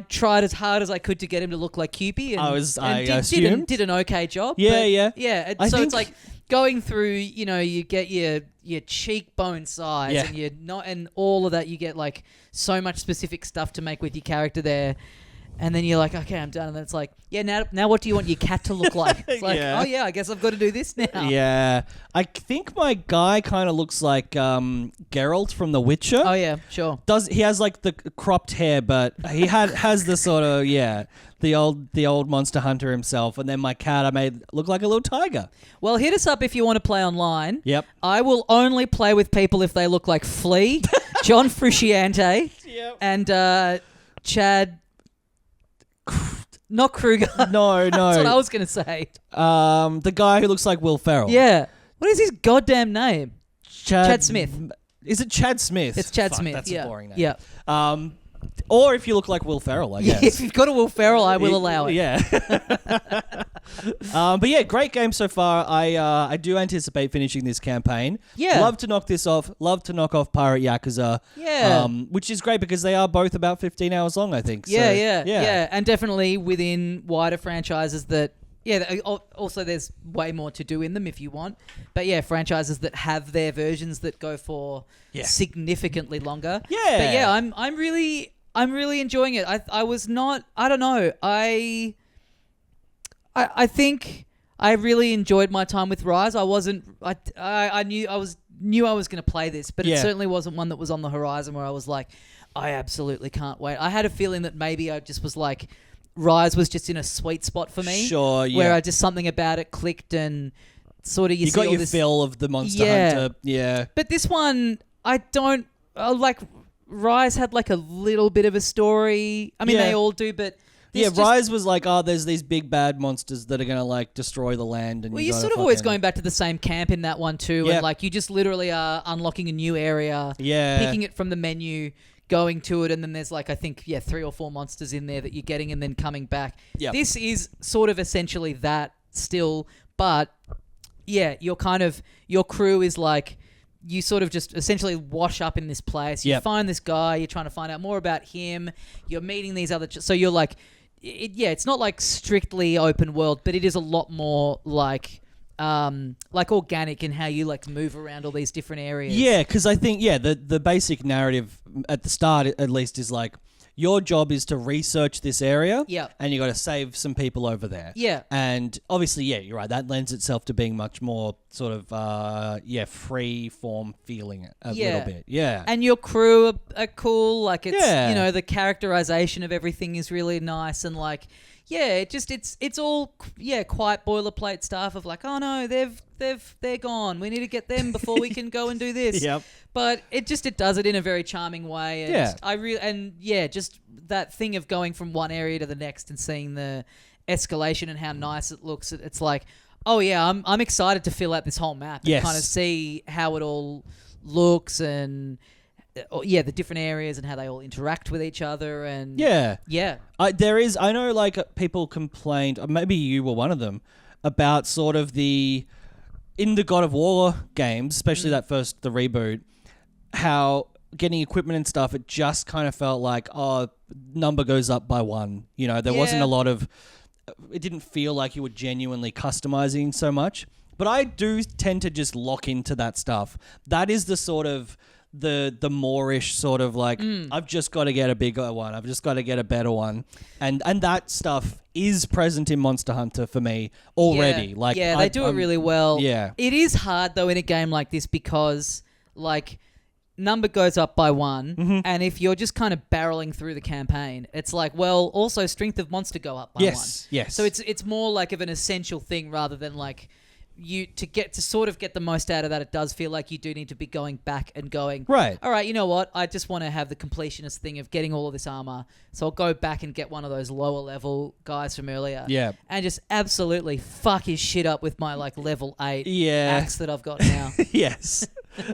tried as hard as I could to get him to look like Cupid, and did an okay job. Yeah. It's going through, you get your cheekbone size and you're not, and all of that, you get so much specific stuff to make with your character there. And then you're like, okay, I'm done. And then it's like, yeah, now what do you want your cat to look like? It's like, oh yeah, I guess I've got to do this now. Yeah. I think my guy kind of looks like Geralt from The Witcher. Oh yeah, sure. He has like the cropped hair, but he has the sort of, the old Monster Hunter himself. And then my cat I made look like a little tiger. Well, hit us up if you want to play online. Yep. I will only play with people if they look like Flea, John Frusciante, and Chad... Not Kruger. No. That's what I was going to say. The guy who looks like Will Ferrell. Yeah. What is his goddamn name? Chad Smith. Is it Chad Smith? It's Chad Smith. That's a boring name. Yeah. Or if you look like Will Ferrell, I guess. If you've got a Will Ferrell, I will allow it. Yeah. But yeah, great game so far. I do anticipate finishing this campaign. Yeah. Love to knock this off. Love to knock off Pirate Yakuza. Yeah. Which is great because they are both about 15 hours long, I think. Yeah. And definitely within wider franchises that... Yeah, also there's way more to do in them if you want. But yeah, franchises that have their versions that go for significantly longer. Yeah. But yeah, I'm really enjoying it. I was not... I don't know. I think I really enjoyed my time with Rise. I wasn't... I knew I was going to play this, but it certainly wasn't one that was on the horizon where I was like, I absolutely can't wait. I had a feeling that maybe I just was like... Rise was just in a sweet spot for me. Sure, yeah. Where just something about it clicked and sort of you got your fill of the Monster Hunter. Yeah. But this one, I don't... like, Rise had like a little bit of a story. I mean, they all do, but... Rise was like, there's these big bad monsters that are going to like destroy the land. And you're sort of always going back to the same camp in that one too. Yep. And like you just literally are unlocking a new area, picking it from the menu, going to it, and then there's like, I think, 3 or 4 monsters in there that you're getting and then coming back. Yep. This is sort of essentially that still, but your crew is like, you sort of just essentially wash up in this place. You find this guy, you're trying to find out more about him, you're meeting these other... So you're like... it's not like strictly open world, but it is a lot more like organic in how you like move around all these different areas. Yeah, because I think the basic narrative at the start at least is like your job is to research this area, and you got to save some people over there. Yeah, and obviously, you're right. That lends itself to being much more sort of free form feeling a little bit. Yeah, and your crew are cool. Like it's the characterization of everything is really nice and like. Yeah, it's all quite boilerplate stuff of like, oh no, they're gone. We need to get them before we can go and do this. Yep. But it does it in a very charming way. And just that thing of going from one area to the next and seeing the escalation and how nice it looks. It's like, oh yeah, I'm excited to fill out this whole map and kind of see how it all looks and. The different areas and how they all interact with each other and I know like people complained, maybe you were one of them, about sort of in the God of War games, especially the reboot, how getting equipment and stuff, it just kind of felt like number goes up by 1. There wasn't a lot of, it didn't feel like you were genuinely customizing so much. But I do tend to just lock into that stuff. That is the sort of the Moorish sort of like, I've just got to get a bigger one. I've just got to get a better one. And that stuff is present in Monster Hunter for me already. They do it really well. Yeah. It is hard though in a game like this because like number goes up by 1 and if you're just kind of barreling through the campaign, it's like, well, also strength of monster go up by 1. Yes. So it's more like of an essential thing rather than like to sort of get the most out of that. It does feel like you do need to be going back and going, right, all right, you know what, I just want to have the completionist thing of getting all of this armor, so I'll go back and get one of those lower level guys from earlier and just absolutely fuck his shit up with my like level 8 axe that I've got now. Yes.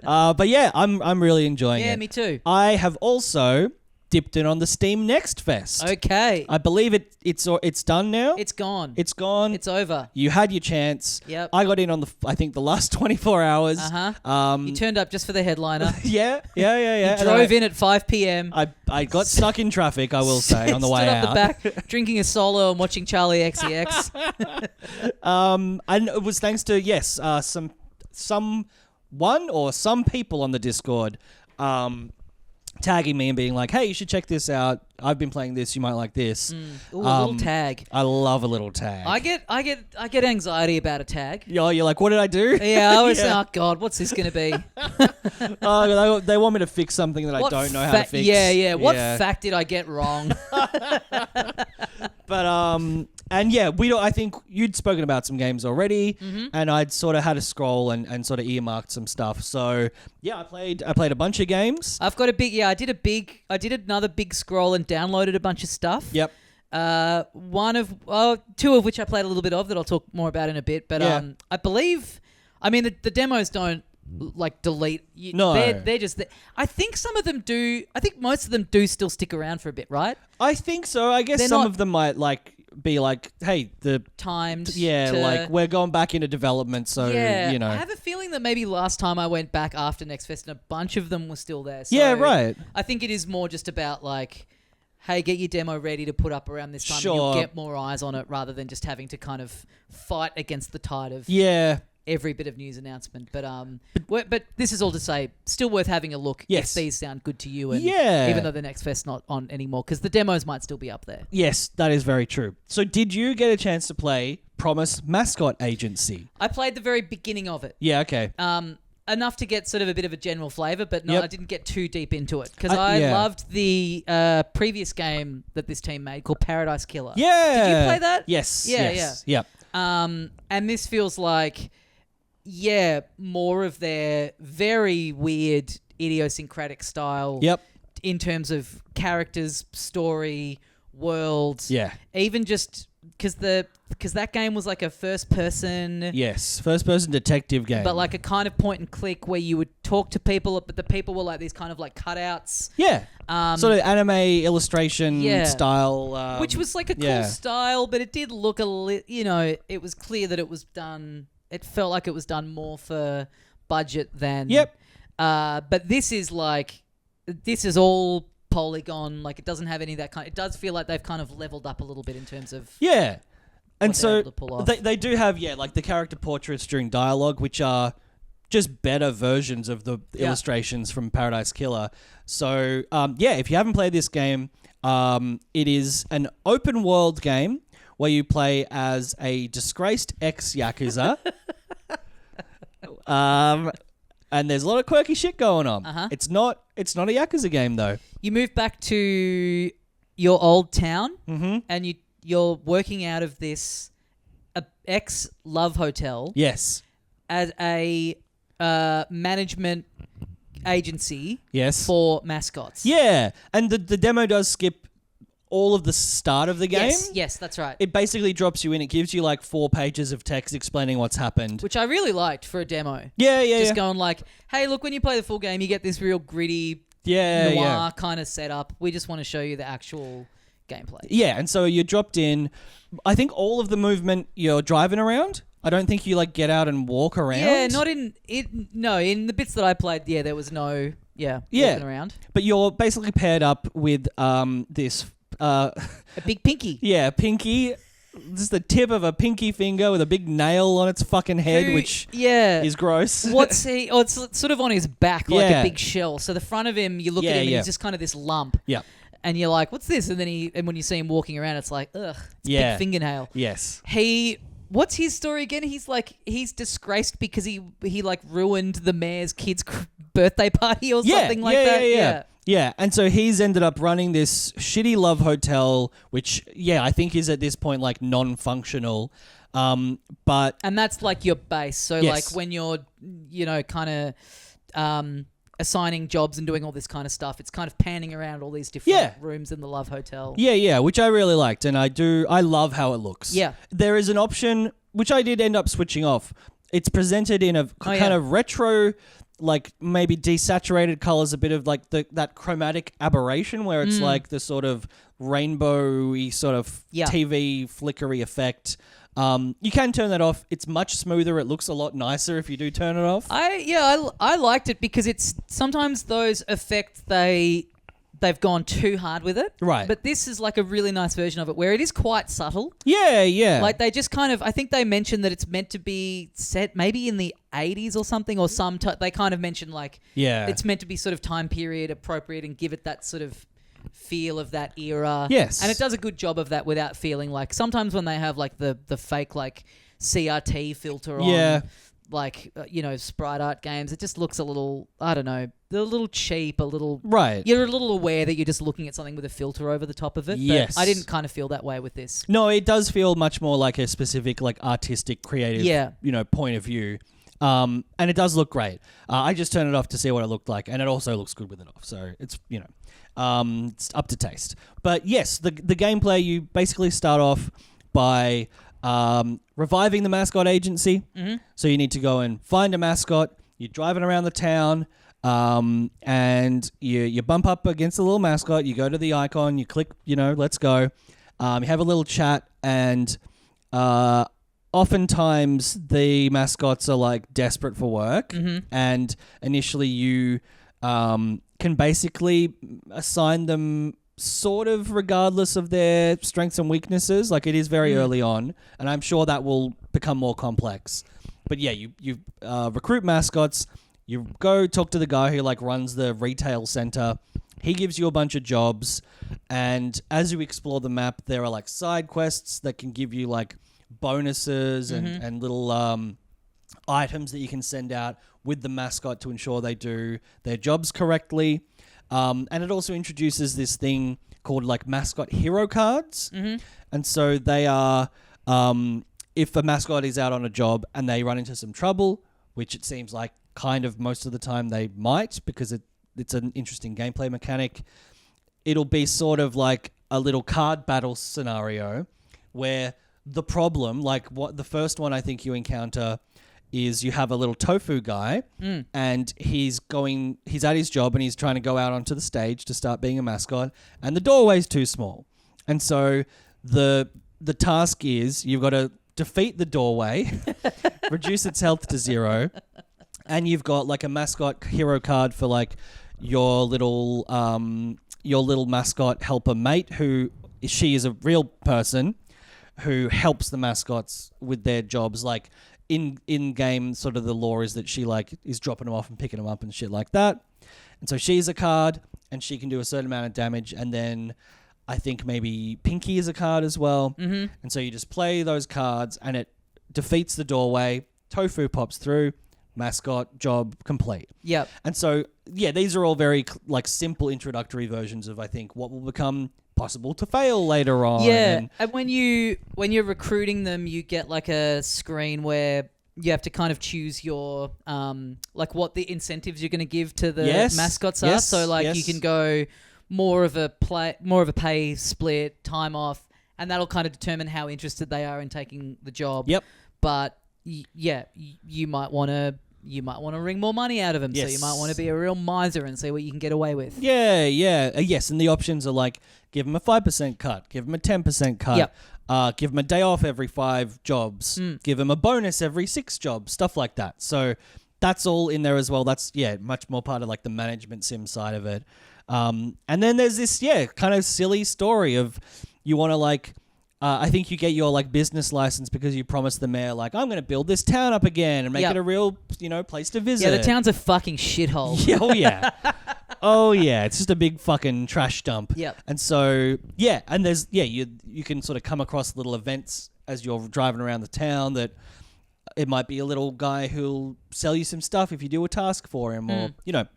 But yeah, I'm really enjoying it. Yeah, me too. I have also dipped in on the Steam Next Fest. Okay. I believe it's done now. It's gone. It's gone. It's over. You had your chance. Yep. I got in on the last 24 hours. You turned up just for the headliner. Yeah. You drove in at 5 p.m. I got stuck in traffic, I will say, on the way out. Stood up the back, drinking a solo and watching Charlie XCX. And it was thanks to, some people on the Discord tagging me and being like, hey, you should check this out. I've been playing this. You might like this. Ooh, a little tag. I love a little tag. I get anxiety about a tag. You're like, what did I do? Yeah, I always say, oh God, what's this going to be? They want me to fix something that I don't know how to fix. Yeah. What fact did I get wrong? But and yeah, I think you'd spoken about some games already, and I'd sort of had a scroll and sort of earmarked some stuff. So yeah, I played a bunch of games. I've got I did another big scroll and downloaded a bunch of stuff. Yep. Two of which I played a little bit of that I'll talk more about in a bit. But I believe, the demos don't like delete. No, they're just. I think some of them do. I think most of them do still stick around for a bit, right? I think so. I guess some of them might be like, hey, the timed. Yeah, like we're going back into development, so you know. I have a feeling that maybe last time I went back after Next Fest, and a bunch of them were still there. So yeah, right. I think it is more just about like, hey, get your demo ready to put up around this time, and you'll get more eyes on it rather than just having to kind of fight against the tide of every bit of news announcement. But this is all to say, still worth having a look if these sound good to you. And even though the Next Fest's not on anymore, because the demos might still be up there. Yes, that is very true. So did you get a chance to play Promise Mascot Agency? I played the very beginning of it. Yeah, okay. Enough to get sort of a bit of a general flavour, but I didn't get too deep into it because I loved the previous game that this team made called Paradise Killer. Yeah. Did you play that? Yes. Yeah. And this feels like, more of their very weird, idiosyncratic style. Yep. In terms of characters, story, worlds. Yeah. Even just because that game was like a first-person detective game, but like a kind of point and click where you would talk to people, but the people were like these kind of like cutouts. Yeah. Sort of anime illustration style, which was like a cool style, but it did look it was clear that it was done. It felt like it was done more for budget than. Yep. But this is all polygon. Like it doesn't have any of that kind. It does feel like they've kind of leveled up a little bit in terms of. Yeah. And so they do have like the character portraits during dialogue, which are just better versions of the illustrations from Paradise Killer. So if you haven't played this game, it is an open world game where you play as a disgraced ex-Yakuza. And there's a lot of quirky shit going on. Uh-huh. It's not a Yakuza game though. You move back to your old town, and you're working out of this ex-love hotel. Yes. As a management agency. Yes. For mascots. Yeah, and the demo does skip all of the start of the game. Yes, that's right. It basically drops you in. It gives you like 4 pages of text explaining what's happened. Which I really liked for a demo. Yeah. Just going like, hey, look, when you play the full game, you get this real gritty noir kind of setup. We just want to show you the actual gameplay. Yeah, and so you're dropped in. I think all of the movement, you're driving around. I don't think you like get out and walk around. Yeah, not in it. No, in the bits that I played, there was no walking around. But you're basically paired up with this a big pinky. Yeah, pinky. Just the tip of a pinky finger with a big nail on its fucking head, which is gross. What's he? Oh, it's sort of on his back like a big shell. So the front of him, you look at him and he's just kind of this lump. Yeah. And you're like, what's this? And then when you see him walking around, it's like, ugh, it's a big fingernail. Yes. What's his story again? He's disgraced because he like ruined the mayor's kid's birthday party or something like that. Yeah, and so he's ended up running this shitty love hotel, which, I think is at this point like non-functional. And that's like your base. So like when you're, kind of assigning jobs and doing all this kind of stuff, it's kind of panning around all these different rooms in the love hotel. Yeah, which I really liked, and I love how it looks. Yeah. There is an option, which I did end up switching off. It's presented in a kind of retro, like maybe desaturated colors, a bit of like that chromatic aberration where it's like the sort of rainbowy sort of TV flickery effect. You can turn that off. It's much smoother. It looks a lot nicer if you do turn it off. I liked it because it's sometimes those effects they they've gone too hard with it. Right. But this is like a really nice version of it where it is quite subtle. Yeah. Like they just kind of, I think they mentioned that it's meant to be set maybe in the 80s or something, or they kind of mentioned like it's meant to be sort of time period appropriate and give it that sort of feel of that era. Yes. And it does a good job of that without feeling like sometimes when they have like the fake like CRT filter on like, sprite art games, it just looks a little, I don't know, a little cheap, a little... Right. You're a little aware that you're just looking at something with a filter over the top of it. Yes. But I didn't kind of feel that way with this. No, it does feel much more like a specific, like, artistic, creative, point of view. And it does look great. I just turned it off to see what it looked like, and it also looks good with it off. So it's, it's up to taste. But yes, the gameplay, you basically start off by... reviving the Mascot agency. Mm-hmm. So you need to go and find a mascot. You're driving around the town, and you bump up against the little mascot. You go to the icon. You click, let's go. You have a little chat, and oftentimes the mascots are like desperate for work. Mm-hmm. And initially you can basically assign them sort of regardless of their strengths and weaknesses. Like it is very early on, and I'm sure that will become more complex. But yeah, you recruit mascots. You go talk to the guy who like runs the retail center. He gives you a bunch of jobs, and as you explore the map, there are like side quests that can give you like bonuses and little items that you can send out with the mascot to ensure they do their jobs correctly. And it also introduces this thing called like mascot hero cards. Mm-hmm. And so they are, if a mascot is out on a job and they run into some trouble, which it seems like kind of most of the time they might because it's an interesting gameplay mechanic, it'll be sort of like a little card battle scenario where the problem, like what the first one I think you encounter is you have a little tofu guy and he's at his job and he's trying to go out onto the stage to start being a mascot, and the doorway's too small. And so the task is you've got to defeat the doorway, reduce its health to 0, and you've got like a mascot hero card for like your little mascot helper mate, she is a real person who helps the mascots with their jobs. Like in game, sort of the lore is that she like is dropping them off and picking them up and shit like that. And so she's a card and she can do a certain amount of damage. And then I think maybe Pinky is a card as well. Mm-hmm. And so you just play those cards and it defeats the doorway. Tofu pops through. Mascot job complete. Yep. And so yeah, these are all very like simple introductory versions of I think what will become possible to fail later on. Yeah, and when you're recruiting them, you get like a screen where you have to kind of choose your like what the incentives you're going to give to the mascots are. So like you can go more of a pay split, time off, and that'll kind of determine how interested they are in taking the job. Yep. But you might want to wring more money out of them. Yes. So you might want to be a real miser and see what you can get away with. Yeah. Yes, and the options are like give them a 5% cut, give them a 10% cut, give them a day off every 5 jobs, give them a bonus every 6 jobs, stuff like that. So that's all in there as well. That's, much more part of like the management sim side of it. And then there's this, kind of silly story of you want to like... I think you get your like business license because you promised the mayor like I'm going to build this town up again and make it a real place to visit. Yeah, the town's a fucking shithole. Oh yeah, it's just a big fucking trash dump. Yep. And so and there's you can sort of come across little events as you're driving around the town that it might be a little guy who'll sell you some stuff if you do a task for him or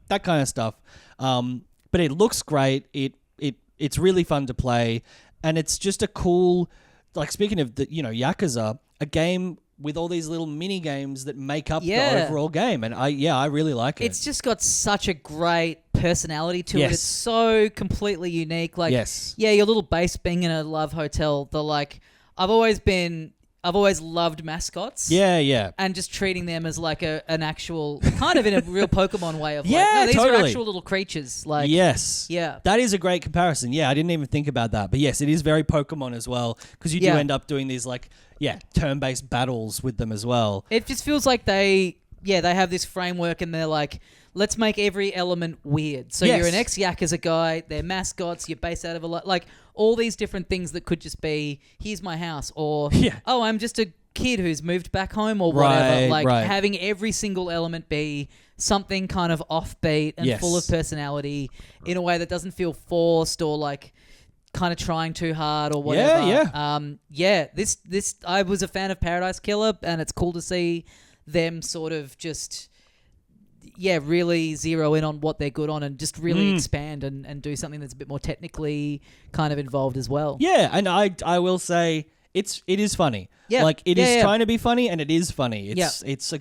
that kind of stuff. But it looks great. It's really fun to play. And it's just a cool, like speaking of the, Yakuza, a game with all these little mini games that make up the overall game. And I really like it. It's just got such a great personality to it. It's so completely unique. Like, your little base being in a love hotel, I've always loved mascots. Yeah. And just treating them as like an actual, kind of in a real Pokemon way of these are actual little creatures. Like, yeah. That is a great comparison. Yeah, I didn't even think about that. But yes, it is very Pokemon as well because you do end up doing these like, turn-based battles with them as well. It just feels like they they have this framework and they're like, let's make every element weird. So you're an ex-Yakuza guy, they're mascots, you're based out of a lot, like all these different things that could just be, here's my house, or, oh, I'm just a kid who's moved back home or whatever. Having every single element be something kind of offbeat and full of personality in a way that doesn't feel forced or like kind of trying too hard or whatever. This I was a fan of Paradise Killer, and it's cool to see them sort of just really zero in on what they're good on and just really expand and do something that's a bit more technically kind of involved as well. Yeah, and I will say it is funny. Yeah. Like it is trying to be funny, and it is funny. It's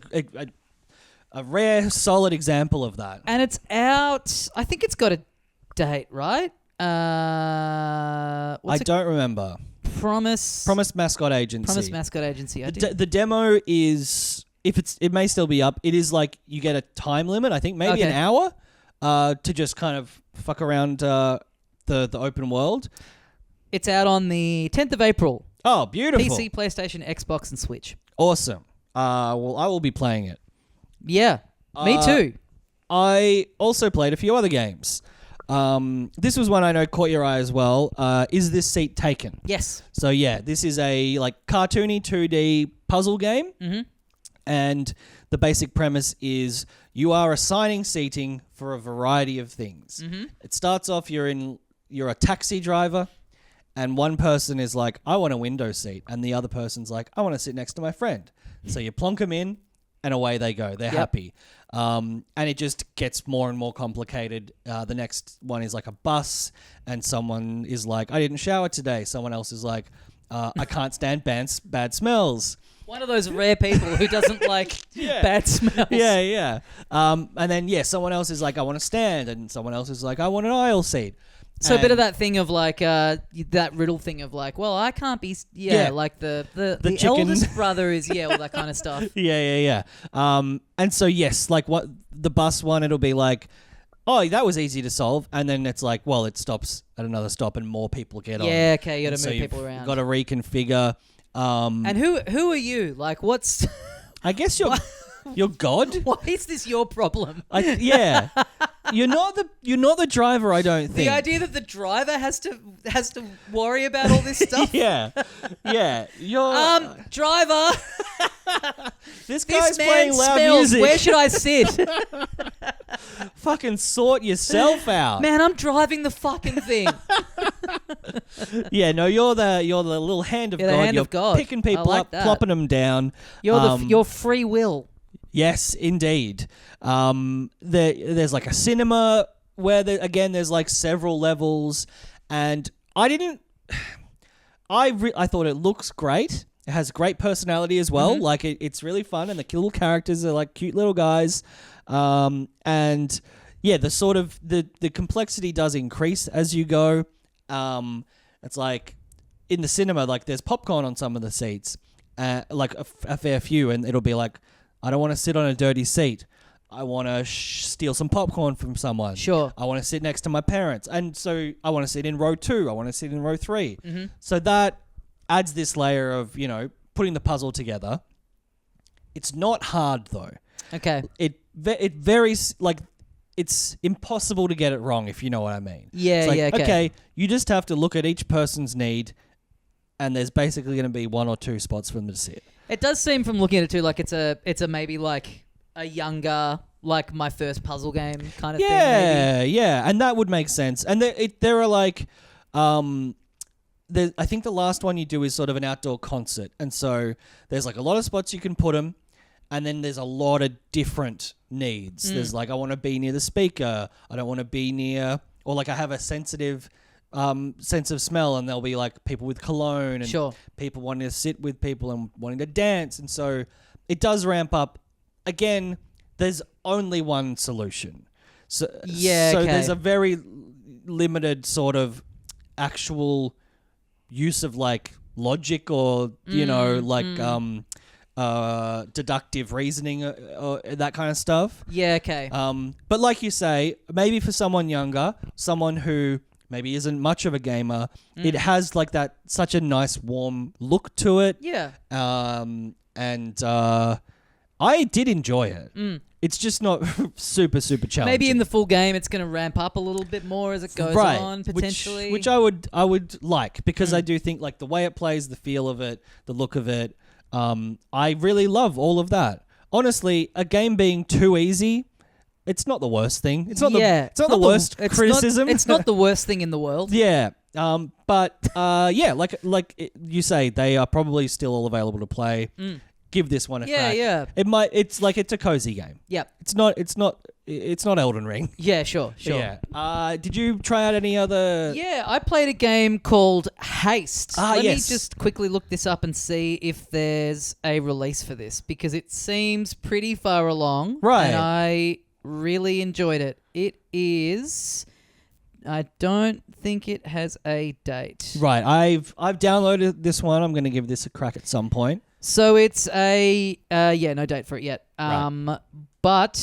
a rare solid example of that. And it's out, I think it's got a date, right? I don't remember. Promise Mascot Agency. Promise Mascot Agency. The demo is, it may still be up. It is like you get a time limit. I think maybe an hour to just kind of fuck around the open world. It's out on the 10th of April. Oh, beautiful! PC, PlayStation, Xbox, and Switch. Awesome. Well, I will be playing it. Yeah, me too. I also played a few other games. This was one I know caught your eye as well. Is This Seat Taken? Yes. So this is a like cartoony 2D puzzle game, and the basic premise is you are assigning seating for a variety of things. It starts off you're a taxi driver, and one person is like, I want a window seat, and the other person's like, I want to sit next to my friend. So you plonk them in, and away they go. They're happy. And it just gets more and more complicated. The next one is like a bus, and someone is like, I didn't shower today. Someone else is like, I can't stand bad smells. One of those rare people who doesn't like bad smells. Yeah. And then, someone else is like, I want to stand, and someone else is like, I want an aisle seat. So a bit of that thing of like that riddle thing of like, well, I can't be like the eldest brother is all that kind of stuff. Yeah. And so like what the bus one, it'll be like, oh, that was easy to solve, and then it's like, well, it stops at another stop and more people get on. Yeah, okay, you got to move people around. Got to reconfigure. And who are you? Like, what's? I guess you're God. Why is this your problem? You're not the driver, I don't think. The idea that the driver has to worry about all this stuff. Yeah. You're driver. This guy's playing loud music. Where should I sit? Fucking sort yourself out. Man, I'm driving the fucking thing. Yeah, no, you're the little hand of God. The hand of God. Picking people up, plopping them down. You're free will. Yes, indeed. There's like a cinema where there's like several levels, and I thought it looks great. It has great personality as well. Like it's really fun, and the little characters are like cute little guys. And the sort of the complexity does increase as you go. It's like in the cinema, like there's popcorn on some of the seats, like a fair few, and it'll be like, I don't want to sit on a dirty seat. I want to steal some popcorn from someone. Sure. I want to sit next to my parents. And so I want to sit in row 2. I want to sit in row 3. So that adds this layer of, putting the puzzle together. It's not hard though. Okay. It varies, like it's impossible to get it wrong, if you know what I mean. Yeah, it's like, okay, you just have to look at each person's need, and there's basically going to be 1 or 2 spots for them to sit. It does seem from looking at it too like it's a maybe like a younger, like my first puzzle game kind of thing. Yeah, and that would make sense. And there are like, I think the last one you do is sort of an outdoor concert, and so there's like a lot of spots you can put them, and then there's a lot of different needs. There's like, I want to be near the speaker. I don't want to be near, or like I have a sensitive sense of smell, and there'll be like people with cologne and people wanting to sit with people and wanting to dance, and so it does ramp up. Again, there's only one solution, so there's a very limited sort of actual use of like logic or deductive reasoning or that kind of stuff. But like you say, maybe for someone younger, someone who maybe isn't much of a gamer, it has like that such a nice warm look to it. I did enjoy it. It's just not super challenging. Maybe in the full game, it's going to ramp up a little bit more as it goes on, potentially. Which I would like, because I do think like the way it plays, the feel of it, the look of it. I really love all of that. Honestly, a game being too easy, it's not the worst thing. It's not the worst criticism. It's not the worst thing in the world. Yeah. But like you say, they are probably still all available to play. Give this one a crack. Yeah. It's a cozy game. Yep. It's not Elden Ring. Yeah, sure. Yeah. Did you try out any other? Yeah, I played a game called Haste. Let me yes. just quickly look this up and see if there's a release for this, because it seems pretty far along. Right. And I really enjoyed it. It is... I don't think it has a date. Right. I've downloaded this one. I'm going to give this a crack at some point. So it's a... no date for it yet. Right. But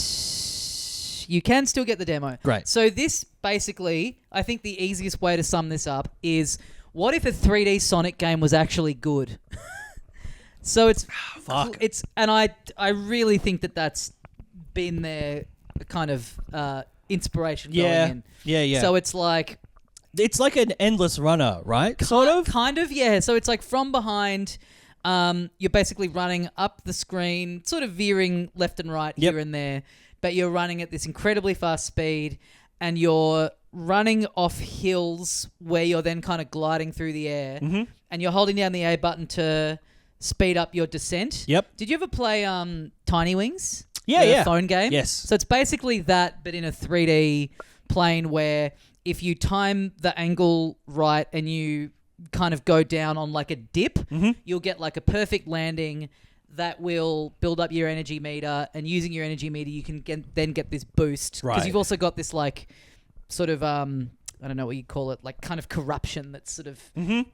you can still get the demo. Great. So this basically, I think the easiest way to sum this up is, what if a 3D Sonic game was actually good? So it's... Fuck. And I really think that's been their kind of inspiration going in. Yeah. So it's like... It's like an endless runner, right? Sort of? Kind of, yeah. So it's like from behind... you're basically running up the screen, sort of veering left and right here and there, but you're running at this incredibly fast speed, and you're running off hills where you're then kind of gliding through the air, and you're holding down the A button to speed up your descent. Yep. Did you ever play Tiny Wings? Yeah. The phone game? Yes. So it's basically that, but in a 3D plane, where if you time the angle right and you kind of go down on like a dip, you'll get like a perfect landing that will build up your energy meter, and using your energy meter you can then get this boost, because you've also got this like sort of I don't know what you call it, like kind of corruption that's sort of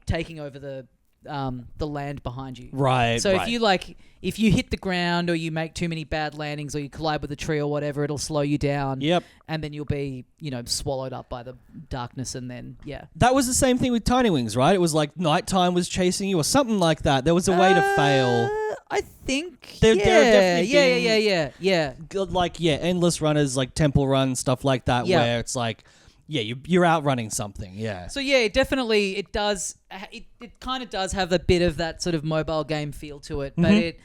taking over the land behind you. Right. So if you hit the ground, or you make too many bad landings, or you collide with a tree or whatever, it'll slow you down. Yep. And then you'll be, swallowed up by the darkness, and then That was the same thing with Tiny Wings, right? It was like nighttime was chasing you or something like that. There was a way to fail. I think there are definitely yeah. Like endless runners, like temple run, stuff like that, where it's like you're outrunning something. Yeah. So it definitely it does. It kind of does have a bit of that sort of mobile game feel to it, but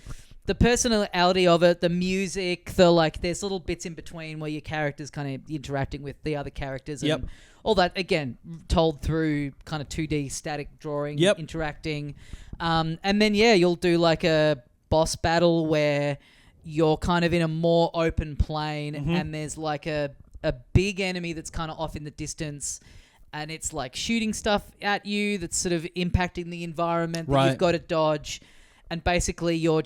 the personality of it, the music, there's little bits in between where your character's kind of interacting with the other characters, and all that, again, told through kind of 2D static drawing, interacting. And then, you'll do like a boss battle where you're kind of in a more open plane, and there's like a big enemy that's kind of off in the distance, and it's like shooting stuff at you that's sort of impacting the environment that you've got to dodge. And basically you're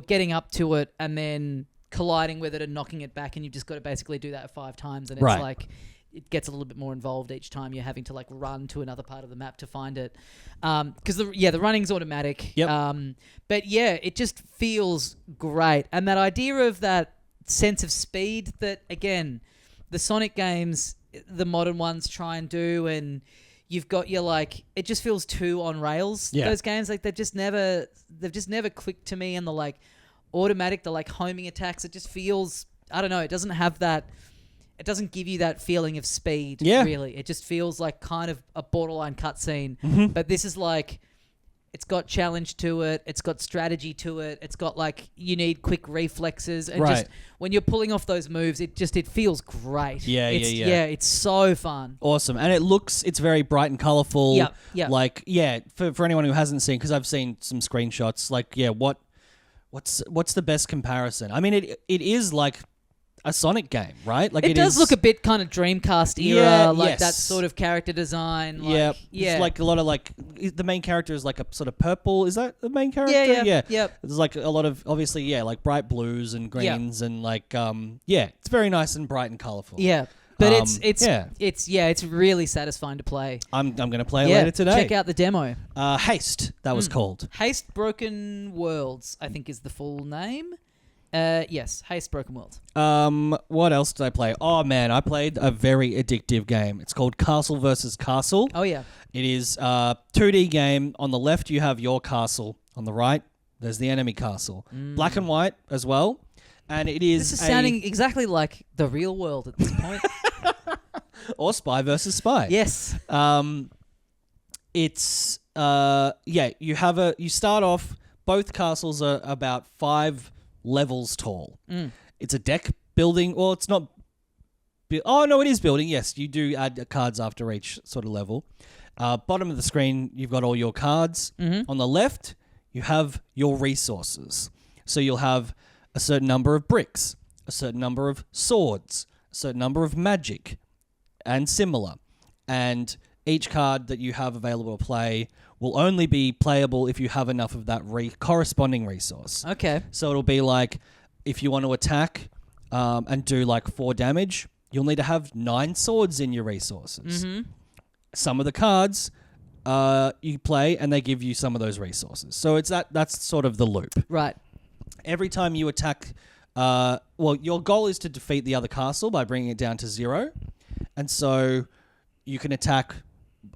getting up to it and then colliding with it and knocking it back, and you've just got to basically do that 5 times, and it's like it gets a little bit more involved each time. You're having to like run to another part of the map to find it, because the running's automatic. But it just feels great, and that idea of that sense of speed that, again, the Sonic games, the modern ones, try and do, and you've got your it just feels too on rails. Those games, like they've just never clicked to me, and the like automatic, the like homing attacks, it just feels, I don't know, it doesn't have that, it doesn't give you that feeling of speed. Really, it just feels like kind of a borderline cutscene. But this is like, it's got challenge to it. It's got strategy to it. It's got like, you need quick reflexes, and just when you're pulling off those moves, it feels great. It's so fun. Awesome. And it's very bright and colorful. Yeah. Like, for anyone who hasn't seen, because I've seen some screenshots, like, what's the best comparison? I mean, it is like a Sonic game, right? Like it does look a bit kind of Dreamcast era, that sort of character design. It's like a lot of like the main character is like a sort of purple. Is that the main character? Yeah. There's like a lot of obviously like bright blues and greens and like it's very nice and bright and colorful. Yeah. But it's really satisfying to play. I'm going to play it later today. Check out the demo. Haste, that was called. Haste Broken Worlds, I think is the full name. Yes, Haste Broken Worlds. What else did I play? Oh man, I played a very addictive game. It's called Castle vs. Castle. Oh yeah. It is a 2D game. On the left you have your castle. On the right There's the enemy castle. Black and white as well. And it is This is sounding exactly like the real world at this point. Or Spy versus Spy. Yes. It's you start off, both castles are about 5 levels tall. It's a deck building, or it's not. Oh no, it is building. Yes, you do add cards after each sort of level. Bottom of the screen, you've got all your cards. On the left, you have your resources. So you'll have a certain number of bricks, a certain number of swords, a certain number of magic, and similar. And each card that you have available to play will only be playable if you have enough of that corresponding resource. Okay. So it'll be like, if you want to attack and do like 4 damage, you'll need to have 9 swords in your resources. Some of the cards you play, and they give you some of those resources. So it's that's sort of the loop. Right. Every time you attack, your goal is to defeat the other castle by bringing it down to 0. And so you can attack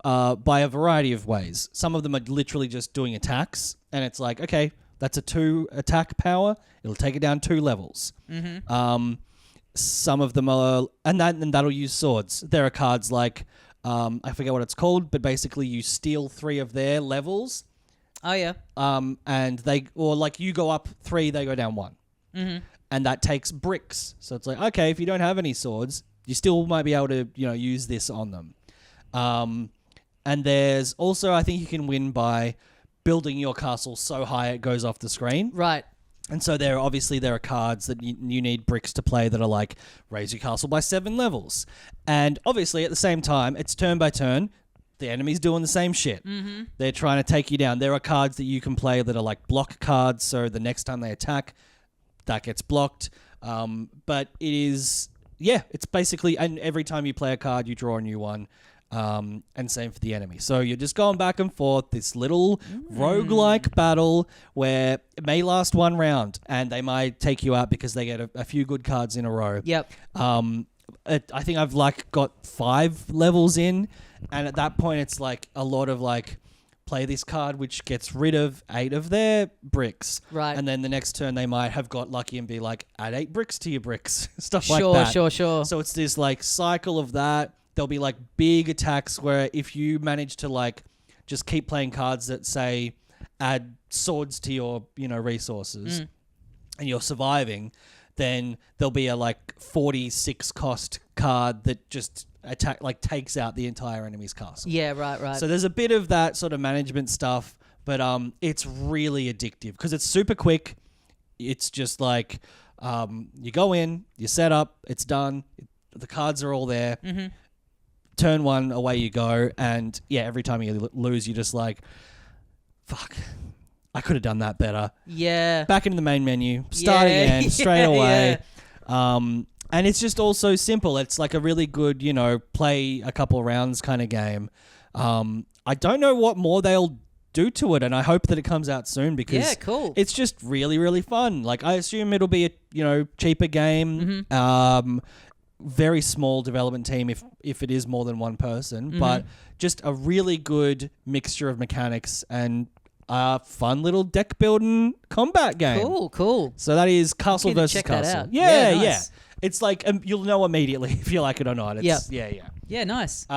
by a variety of ways. Some of them are literally just doing attacks, and it's like, okay, that's a 2 attack power. It'll take it down 2 levels. Some of them are, and that'll use swords. There are cards like, I forget what it's called, but basically you steal 3 of their levels. Oh yeah. And you go up 3, they go down 1. And that takes bricks. So it's like, okay, if you don't have any swords, you still might be able to, use this on them. And there's also, I think you can win by building your castle so high it goes off the screen. Right. And so there are cards that you need bricks to play that are like, raise your castle by 7 levels. And obviously at the same time, it's turn by turn. The enemy's doing the same shit. They're trying to take you down. There are cards that you can play that are like block cards, so the next time they attack, that gets blocked. But it is, it's basically, and every time you play a card, you draw a new one. And same for the enemy. So you're just going back and forth, this little roguelike battle where it may last 1 round and they might take you out because they get a few good cards in a row. Yep. I think I've got 5 levels in, and at that point it's like a lot of like, play this card which gets rid of 8 of their bricks. Right. And then the next turn they might have got lucky and be like, add 8 bricks to your bricks. Stuff like that. Sure. So it's this like cycle of that. There'll be like big attacks where if you manage to like just keep playing cards that say add swords to your, resources and you're surviving, then there'll be a like 46 cost card that just takes out the entire enemy's castle. Yeah, right. So there's a bit of that sort of management stuff, but it's really addictive because it's super quick. It's just like you go in, you set up, it's done, the cards are all there. Turn 1, away you go, and every time you lose, you're just like, fuck, I could have done that better. Yeah. Back into the main menu, start again, straight away. And it's just all so simple. It's like a really good, play a couple rounds kind of game. I don't know what more they'll do to it, and I hope that it comes out soon because cool. It's just really, really fun. Like, I assume it'll be a, cheaper game. Very small development team if it is more than 1 person, but just a really good mixture of mechanics and a fun little deck building combat game. Cool. So that is Castle versus Castle. Yeah. It's like you'll know immediately if you like it or not. Yeah, nice.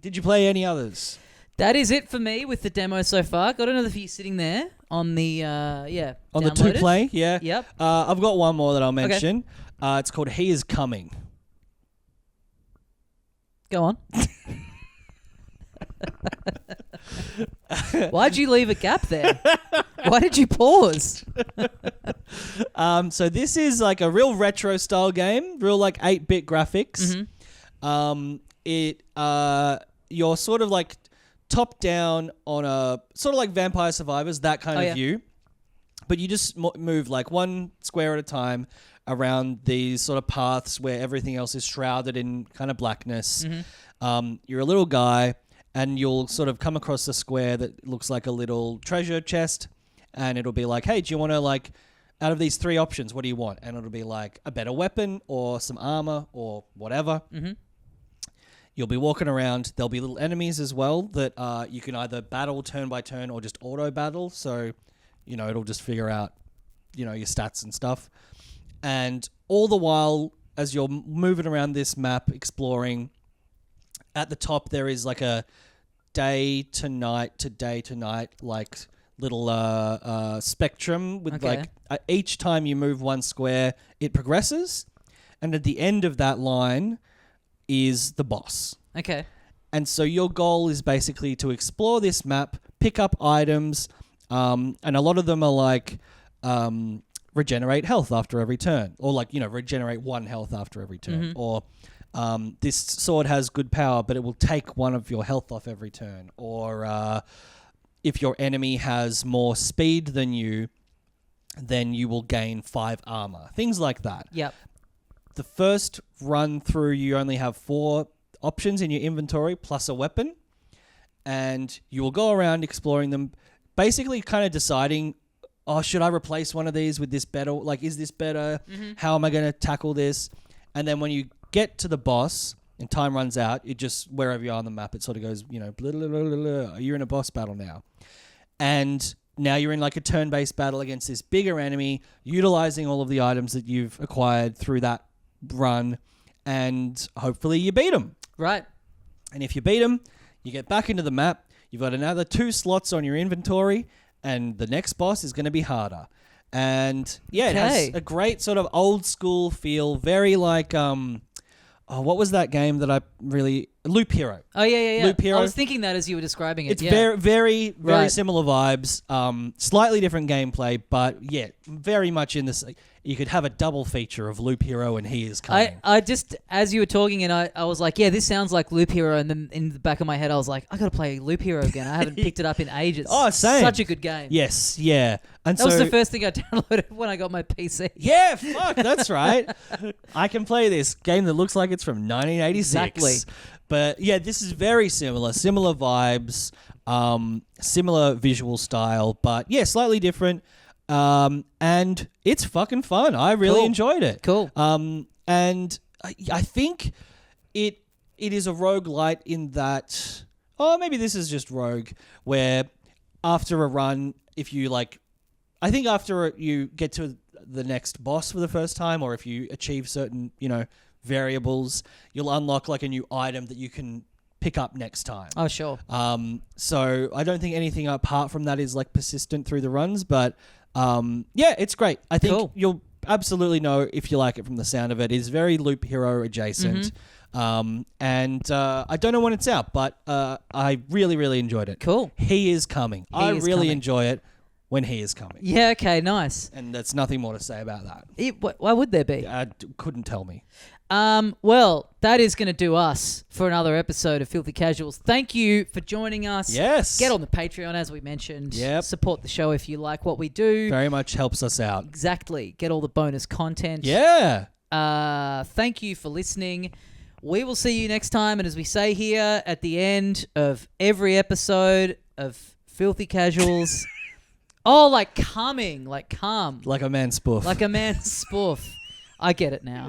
Did you play any others? That is it for me with the demo so far. Got another few sitting there on the on the 2-play. Yeah. Yep. I've got one more that I'll mention. Okay. It's called He Is Coming. Go on. Why'd you leave a gap there? Why did you pause? So this is like a real retro style game, real like 8-bit graphics. You're sort of like top down on a sort of like Vampire Survivors, that kind of view, but you just move like 1 square at a time around these sort of paths where everything else is shrouded in kind of blackness. You're a little guy and you'll sort of come across a square that looks like a little treasure chest, and it'll be like, hey, do you want to like, out of these 3 options, what do you want? And it'll be like a better weapon or some armor or whatever. You'll be walking around. There'll be little enemies as well that you can either battle turn by turn or just auto battle. So it'll just figure out, your stats and stuff. And all the while, as you're moving around this map, exploring, at the top there is like a day to night like little spectrum with each time you move one square, it progresses. And at the end of that line is the boss. Okay. And so your goal is basically to explore this map, pick up items, and a lot of them are like regenerate health after every turn, or like, regenerate 1 health after every turn, or this sword has good power, but it will take 1 of your health off every turn, or if your enemy has more speed than you, then you will gain 5 armor. Things like that. Yep. The first run through, you only have 4 options in your inventory plus a weapon, and you will go around exploring them, basically kind of deciding, should I replace one of these with this better? Like, is this better? How am I going to tackle this? And then when you get to the boss and time runs out, it just, wherever you are on the map, it sort of goes, blah, blah, blah, blah, blah. You're in a boss battle now. And now you're in like a turn-based battle against this bigger enemy, utilizing all of the items that you've acquired through that run, and hopefully you beat them. Right. And if you beat them, you get back into the map, you've got another 2 slots on your inventory, and the next boss is going to be harder. And yeah, it has a great sort of old school feel, very like, what was that game that I really... Loop Hero. Oh, yeah. Loop Hero. I was thinking that as you were describing it. It's very similar vibes. Slightly different gameplay, but yeah, very much in this... You could have a double feature of Loop Hero and He Is Coming. I just, as you were talking, and I was like, yeah, this sounds like Loop Hero, and then in the back of my head, I was like, I got to play Loop Hero again. I haven't picked it up in ages. Oh, same. Such a good game. Yes, yeah. And that was the first thing I downloaded when I got my PC. Yeah, fuck, that's right. I can play this game that looks like it's from 1986. Exactly. But yeah, this is very similar vibes, similar visual style, but yeah, slightly different. And it's fucking fun. I really enjoyed it. Cool. And I think it is a roguelite in that, maybe this is just Rogue, where after a run, if you like, I think after you get to the next boss for the first time, or if you achieve certain, variables, you'll unlock like a new item that you can pick up next time. Oh, sure. So I don't think anything apart from that is like persistent through the runs, but yeah, it's great. I think you'll absolutely know if you like it from the sound of it. It's very Loop Hero adjacent. And I don't know when it's out, but I really, really enjoyed it. Cool. He Is Coming. I really enjoy it when He Is Coming. Yeah, okay, nice. And there's nothing more to say about that. Why would there be? Couldn't tell me. Well, that is going to do us for another episode of Filthy Casuals. Thank you for joining us. Yes. Get on the Patreon, as we mentioned. Yep. Support the show if you like what we do. Very much helps us out. Exactly. Get all the bonus content. Yeah. Thank you for listening. We will see you next time. And as we say here at the end of every episode of Filthy Casuals... like coming, like calm. Like a man spoof. Like a man spoof. I get it now.